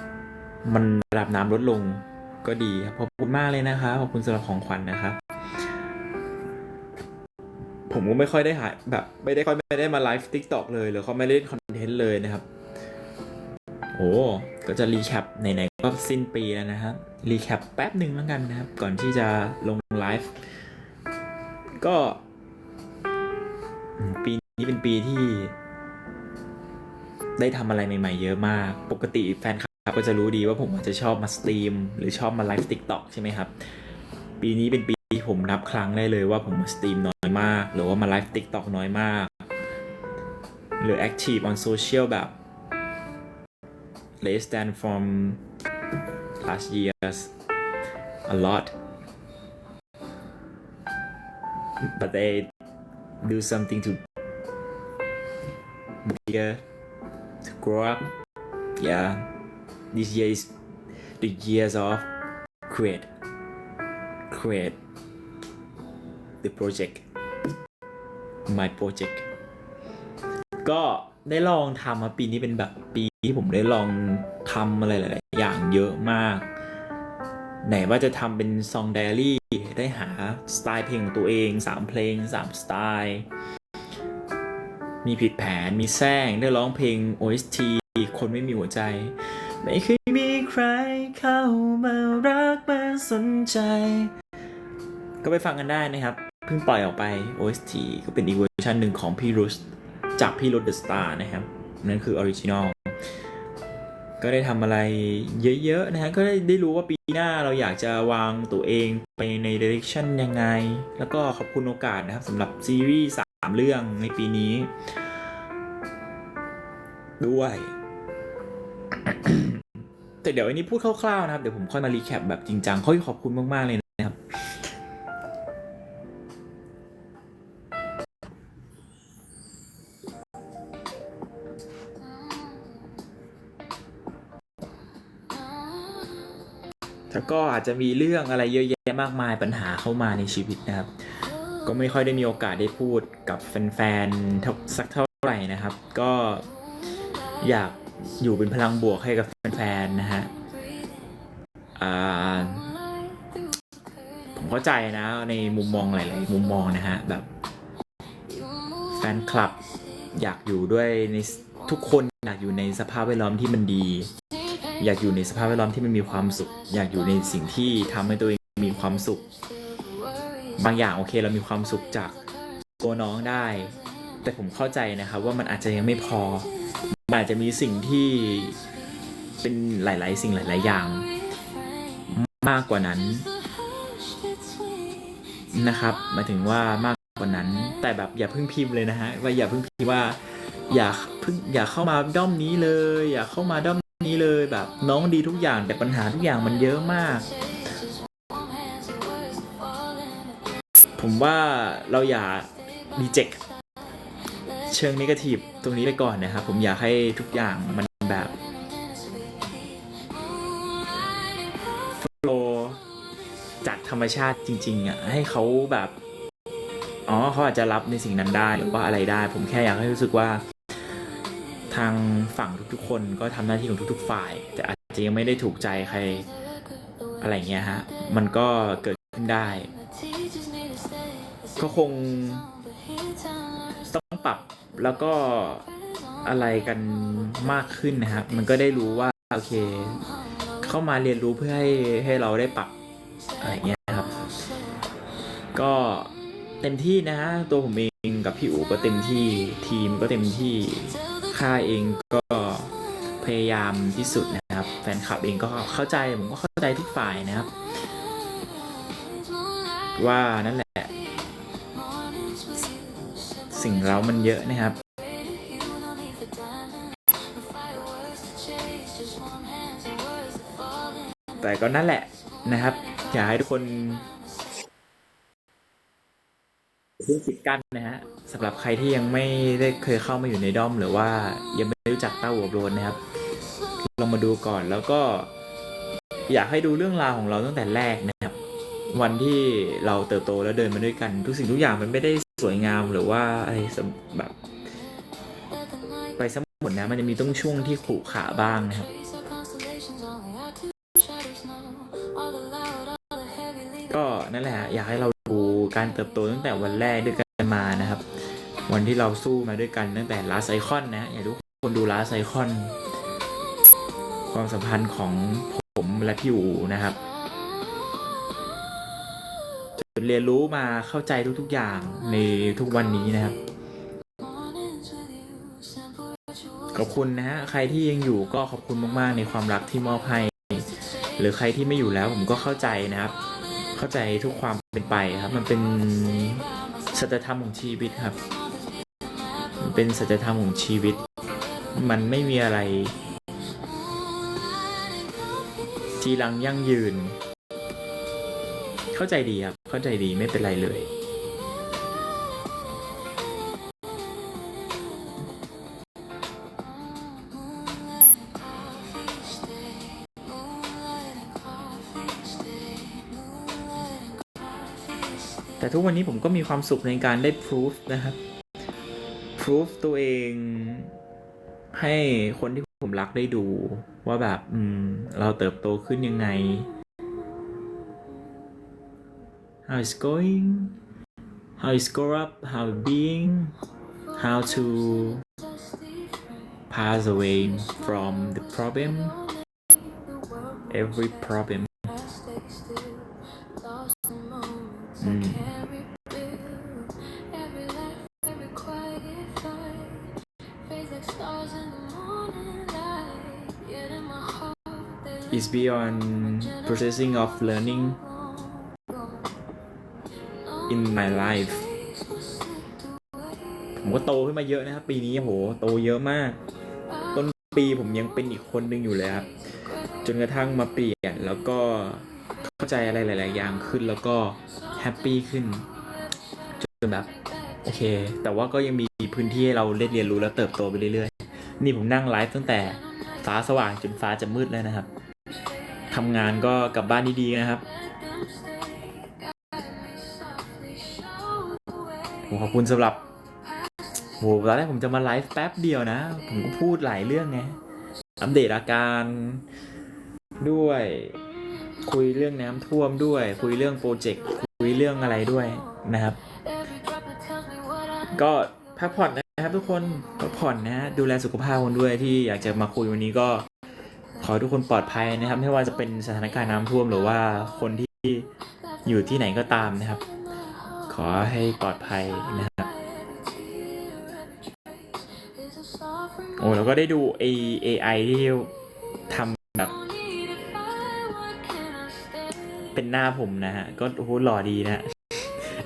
S1: ำมันระดับน้ำลดลงก็ดีครับขอบคุณมากเลยนะครับขอบคุณสำหรับของขวัญนะครับผมก็ไม่ค่อยได้ไม่ได้มาไลฟ์ TikTok เลยหรือเขาไม่เล่นคอนเทนต์เลยนะครับโอ้ก็จะรีแคปไหนๆก็สิ้นปีแล้วนะครับรีแคปแป๊บหนึ่งแล้วกันนะครับก่อนที่จะลงไลฟ์ก็ปีนี้เป็นปีที่ได้ทำอะไรใหม่ๆเยอะมากปกติแฟนคลับก็จะรู้ดีว่าผมจะชอบมาสตรีมหรือชอบมาไลฟ์ TikTok ใช่ไหมครับปีนี้เป็นปีที่ผมนับครั้งได้เลยว่าผมมาสตรีมน้อยมากหรือว่ามาไลฟ์ TikTok น้อยมากหรือ active on social แบบless than from last years a lot but they do something to bigger to grow up yeah this year is the years of create the project my project ก็ได้ลองทำมาปีนี้เป็นแบบปีที่ผมได้ลองทำอะไรหลายๆอย่างเยอะมากไหนว่าจะทำเป็นซองไดอารี่ได้หาสไตล์เพลงของตัวเอง3เพลง3สไตล์มีผิดแผนมีแซงได้ร้องเพลง OST คนไม่มีหัวใจไม่เคยมีใครเข้ามารักมาสนใจก็ไปฟังกันได้นะครับเพิ่งปล่อยออกไป OST ก็เป็นอีกเวอร์ชันหนึ่งของพี่รุชจากพี่รุชเดอะสตาร์นะครับนั่นคือออริจินอลก็ได้ทำอะไรเยอะๆนะฮะก็ได้รู้ว่าปีหน้าเราอยากจะวางตัวเองไปใน direction ยังไงแล้วก็ขอบคุณโอกาสนะครับสำหรับซีรีส์3เรื่องในปีนี้ด้วย แต่เดี๋ยวอันนี้พูดคร่าวๆนะครับเดี๋ยวผมค่อยมารีแคปแบบจริงจังขอบคุณมากๆเลยนะครับแล้วก็อาจจะมีเรื่องอะไรเยอะแยะมากมายปัญหาเข้ามาในชีวิตนะครับก็ไม่ค่อยได้มีโอกาสได้พูดกับแฟนๆสักเท่าไหร่นะครับก็อยากอยู่เป็นพลังบวกให้กับแฟนๆนะฮะผมเข้าใจนะในมุมมองหลายๆมุมมองนะฮะแบบแฟนคลับอยากอยู่ด้วยในทุกคนอยากอยู่ในสภาพแวดล้อมที่มันดี อยากอยู่ในสภาพแวดล้อมที่มันมีความสุขอยากอยู่ในสิ่งที่ทำให้ตัวเองมีความสุขบางอย่างโอเคเรามีความสุขจากตัวน้องได้แต่ผมเข้าใจนะครับว่ามันอาจจะยังไม่พอมันอาจจะมีสิ่งที่เป็นหลายๆสิ่งหลายๆอย่างมากกว่านั้นนะครับหมายถึงว่ามากกว่านั้นแต่แบบอย่าเพิ่งพิมพ์เลยนะฮะว่าอย่าเพิ่งพิมพ์ว่าอย่าเข้ามาด้อมนี้เลยอย่าเข้ามาด้อมนี้เลยแบบน้องดีทุกอย่างแต่ปัญหาทุกอย่างมันเยอะมากผมว่าเราอย่ารีเจ็คเชิงนิเกทีฟตรงนี้ไปก่อนนะครับผมอยากให้ทุกอย่างมันแบบโฟลว์จากธรรมชาติจริงๆอ่ะให้เขาแบบเขาอาจจะรับในสิ่งนั้นได้หรือว่าอะไรได้ผมแค่อยากให้รู้สึกว่าทางฝั่งทุกๆคนก็ทำหน้าที่ของทุกๆฝ่ายแต่อาจจะยังไม่ได้ถูกใจใครอะไรเงี้ยฮะมันก็เกิดขึ้นได้ก็คงต้องปรับแล้วก็อะไรกันมากขึ้นนะครับมันก็ได้รู้ว่าโอเคเข้ามาเรียนรู้เพื่อให้เราได้ปรับอะไรเงี้ยครับก็เต็มที่นะฮะตัวผมเองกับพี่อู๋ก็เต็มที่ทีมก็เต็มที่ค่ายเองก็พยายามที่สุดนะครับแฟนคลับเองก็เข้าใจผมก็เข้าใจทุกฝ่ายนะครับว่านั่นแหละสิ่งเรามันเยอะนะครับแต่ก็นั่นแหละนะครับอยากให้ทุกคนเพิ่งปิดกั้นนะฮะสำหรับใครที่ยังไม่ได้เคยเข้ามาอยู่ในด้อมหรือว่ายังไม่รู้จักเต้าหัวโบนนะครับลองมาดูก่อนแล้วก็อยากให้ดูเรื่องราวของเราตั้งแต่แรกนะครับวันที่เราเติบโตแล้วเดินมาด้วยกันทุกสิ่งทุกอย่างมันไม่ได้สวยงามหรือว่าอะไรแบบไปสมหมดนะมันจะมีต้องช่วงที่ขรุขระบ้างนะครับก็นั่นแหละอยากให้เราดูการเติบโตตั้งแต่วันแรกด้วยกันมานะครับวันที่เราสู้มาด้วยกันตั้งแต่ลาไซคอนนะอยากทุกคนดูลาไซคอนความสัมพันธ์ของผมและพี่อู๋นะครับจนเรียนรู้มาเข้าใจทุกๆอย่างในทุกวันนี้นะครับขอบคุณนะฮะใครที่ยังอยู่ก็ขอบคุณมากๆในความรักที่มอบให้หรือใครที่ไม่อยู่แล้วผมก็เข้าใจนะครับเข้าใจทุกความเป็นไปครับมันเป็นสัจธรรมของชีวิตครับมันเป็นสัจธรรมของชีวิตมันไม่มีอะไรจีรังยั่งยืนเข้าใจดีครับเข้าใจดีไม่เป็นไรเลยแต่ทุกวันนี้ผมก็มีความสุขในการได้พิสูจนะครับพิสูจตัวเองให้คนที่ผมรักได้ดูว่าแบบเราเติบโตขึ้นยังไง how it's going how it's grow up how it being how to pass away from the problem every problem is beyond processing of learning in my life ผมก็โตขึ้นมาเยอะนะครับปีนี้โหโตเยอะมากต้นปีผมยังเป็นอีกคนหนึ่งอยู่เลยครับจนกระทั่งมาเปลี่ยนแล้วก็เข้าใจอะไรหลายๆอย่างขึ้นแล้วก็แฮปปี้ขึ้นจนแบบโอเคแต่ว่าก็ยังมีพื้นที่ให้เราเรียนรู้และเติบโตไปเรื่อยๆนี่ผมนั่งไลฟ์ตั้งแต่ฟ้าสว่างจนฟ้าจะมืดแล้วนะครับทำงานก็กลับบ้านดีๆนะครับผมขอบคุณสำหรับโหตอนแรกผมจะมาไลฟ์แป๊บเดียวนะผมก็พูดหลายเรื่องไงอัปเดตอาการด้วยคุยเรื่องน้ำท่วมด้วยคุยเรื่องโปรเจกต์คุยเรื่องอะไรด้วยนะครับก็พักผ่อนนะครับทุกคนพักผ่อนนะดูแลสุขภาพกันด้วยที่อยากจะมาคุยวันนี้ก็ ขอให้ทุกคนปลอดภัยนะครับไม่ว่าจะเป็นสถานการณ์น้ำท่วมหรือว่าคนที่อยู่ที่ไหนก็ตามนะครับ ขอให้ปลอดภัยนะครับโอ้แล้วก็ได้ดู AI ที่ทำแบบเป็นหน้าผมนะฮะก็โอ้โหหล่อดีนะ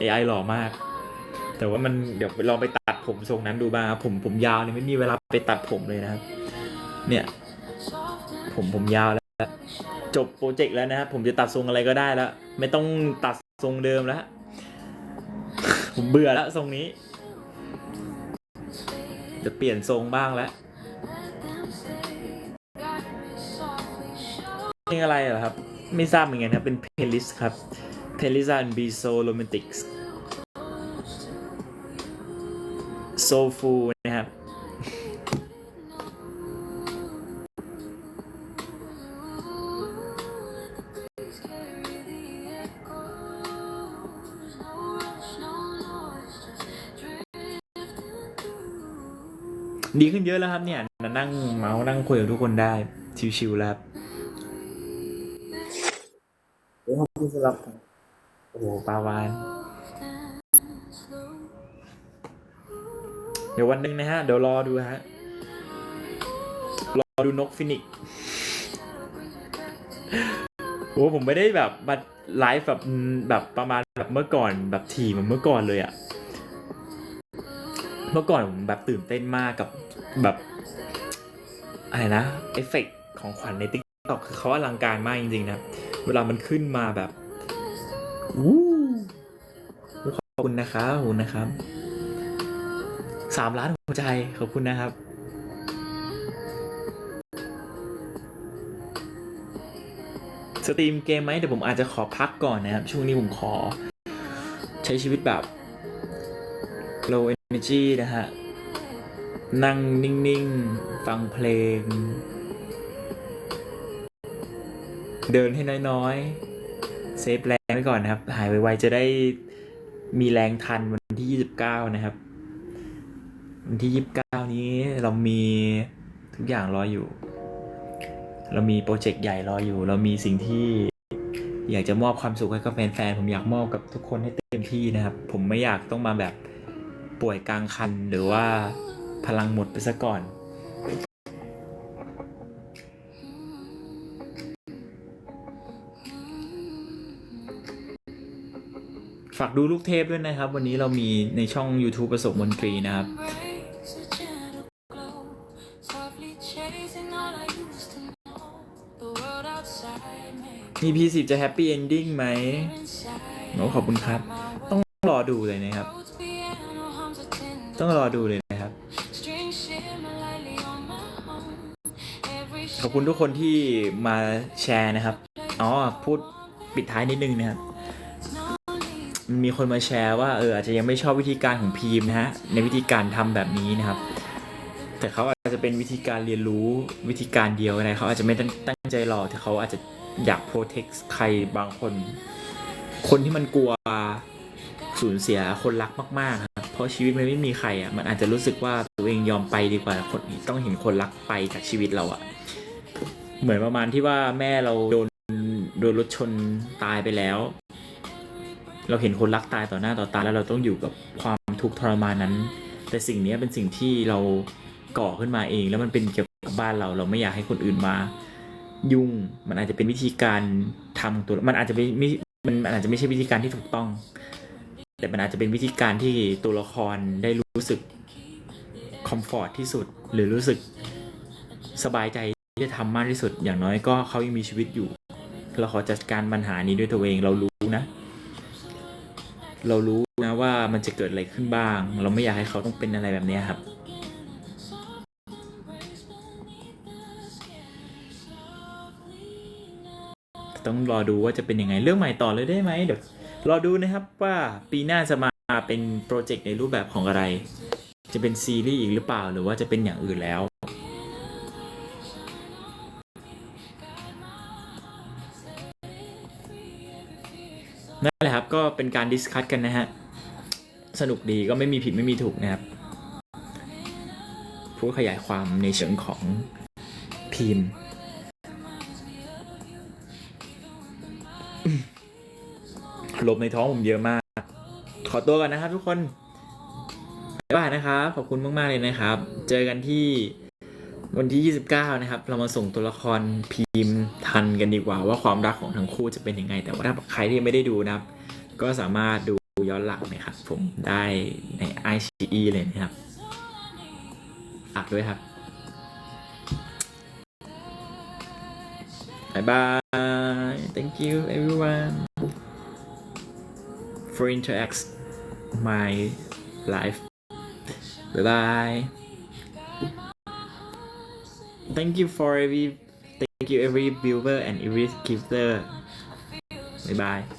S1: AI หล่อมาก แต่ว่ามันเดี๋ยวลองไปตัดผมทรงนั้นดูบ้างครับผมยาวเนี่ยไม่มีเวลาไปตัดผมเลยนะครับเนี่ยผมยาวแล้วจบโปรเจกต์แล้วนะครับผมจะตัดทรงอะไรก็ได้แล้วไม่ต้องตัดทรงเดิมแล้ว ผมเบื่อแล้วทรงนี้จะเปลี่ยนทรงบ้างแล้วเพลงอะไรเหรอครับไม่ทราบเหมือนกันครับเป็นเพลย์ลิสต์ครับเพลย์ลิสต์อัน Be So Romantic Soulful นะครับดีขึ้นเยอะแล้วครับเนี่ยนั่งเมาส์นั่งคุยกับทุกคนได้ชิวๆแล้วขอบคุณสำหรับโอ้โหปาวานเดี๋ยววันหนึ่งนะฮะเดี๋ยวรอดูฮะรอดูนกฟินิกซ์โอ้ผมไม่ได้แบบมาไลฟ์แบบประมาณแบบเมื่อก่อนแบบถี่เหมือนเมื่อก่อนเลยอะเมื่อก่อนผมแบบตื่นเต้นมากกับแบบอะไรนะเอฟเฟกต์ของขวัญใน TikTok คือเขาอลังการมากจริงๆนะเวลามันขึ้นมาแบบวู้ขอบคุณนะครับขอบคุณนะครับ3 ล้านหัวใจขอบคุณนะครับสตรีมเกมไหมเดี๋ยวผมอาจจะขอพักก่อนนะครับช่วงนี้ผมขอใช้ชีวิตแบบ low energy นะฮะนั่งนิ่งๆฟังเพลงเดินให้น้อยๆเซฟแรงไว้ก่อนนะครับหายไวๆจะได้มีแรงทันวันที่29นะครับวันที่29นี้เรามีทุกอย่างรออยู่เรามีโปรเจกต์ใหญ่รออยู่เรามีสิ่งที่อยากจะมอบความสุขให้กับแฟนๆผมอยากมอบกับทุกคนให้เต็มที่นะครับผมไม่อยากต้องมาแบบป่วยกลางคันหรือว่าพลังหมดไปซะก่อนฝากดูลูกเทพด้วยนะครับวันนี้เรามีในช่อง YouTube ประสบมนตรีนะครับมี P10 จะแฮปปี้เอนดิ้งไหมโอ้ขอบคุณครับต้องรอดูเลยนะครับต้องรอดูเลยนะครับขอบคุณทุกคนที่มาแชร์นะครับอ๋อพูดปิดท้ายนิดนึงนะครับมีคนมาแชร์ว่าอาจจะยังไม่ชอบวิธีการของพีมนะฮะในวิธีการทำแบบนี้นะครับแต่เขาอาจจะเป็นวิธีการเรียนรู้วิธีการเดียวนะเขาอาจจะไม่ตั้งใจหรอกแต่เขาอาจจะอยากโปรเทคใครบางคนที่มันกลัวสูญเสียคนรักมากๆครับเพราะชีวิตมันไม่มีใครอ่ะมันอาจจะรู้สึกว่าตัวเองยอมไปดีกว่าคนต้องเห็นคนรักไปจากชีวิตเราอ่ะเหมือนประมาณที่ว่าแม่เราโดนรถชนตายไปแล้วเราเห็นคนรักตายต่อหน้าต่อตาแล้วเราต้องอยู่กับความทุกข์ทรมานนั้นแต่สิ่งนี้เป็นสิ่งที่เราก่อขึ้นมาเองแล้วมันเป็นเกี่ยวกับบ้านเราไม่อยากให้คนอื่นมายุ่งมันอาจจะเป็นวิธีการทำตัวมันอาจจะไม่ใช่วิธีการที่ถูกต้องแต่มันอาจจะเป็นวิธีการที่ตัวละครได้รู้สึกคอมฟอร์ทที่สุดหรือรู้สึกสบายใจที่จะทำมากที่สุดอย่างน้อยก็เขายังมีชีวิตอยู่เราขอจัดการปัญหานี้ด้วยตัวเองเรารู้นะว่ามันจะเกิดอะไรขึ้นบ้างเราไม่อยากให้เขาต้องเป็นอะไรแบบนี้ครับต้องรอดูว่าจะเป็นยังไงเรื่องใหม่ต่อเลยได้ไหมเดี๋ยวรอดูนะครับว่าปีหน้าจะมาเป็นโปรเจกต์ในรูปแบบของอะไรจะเป็นซีรีส์อีกหรือเปล่าหรือว่าจะเป็นอย่างอื่นแล้วนั่นแหละครับก็เป็นการดิสคัสกันนะฮะสนุกดีก็ไม่มีผิดไม่มีถูกนะครับพูดขยายความในเชิงของพิมพ์ ลบในท้องผมเยอะมาก ขอตัวก่อนนะครับทุกคนบ๊ายบายนะครับขอบคุณมากๆเลยนะครับ เจอกันที่วันที่ 29 นะครับ เรามาส่งตัวละครพีมทันกันดีกว่าว่าความรักของทั้งคู่จะเป็นยังไง แต่ว่าถ้าใครที่ไม่ได้ดูนะครับ ก็สามารถดูย้อนหลังนะครับผมได้ใน iQIYI เลยนะครับฝากด้วยครับ Bye bye. Thank you everyone for interact my life. Bye bye. Thank you every viewer and every gifter. Bye bye.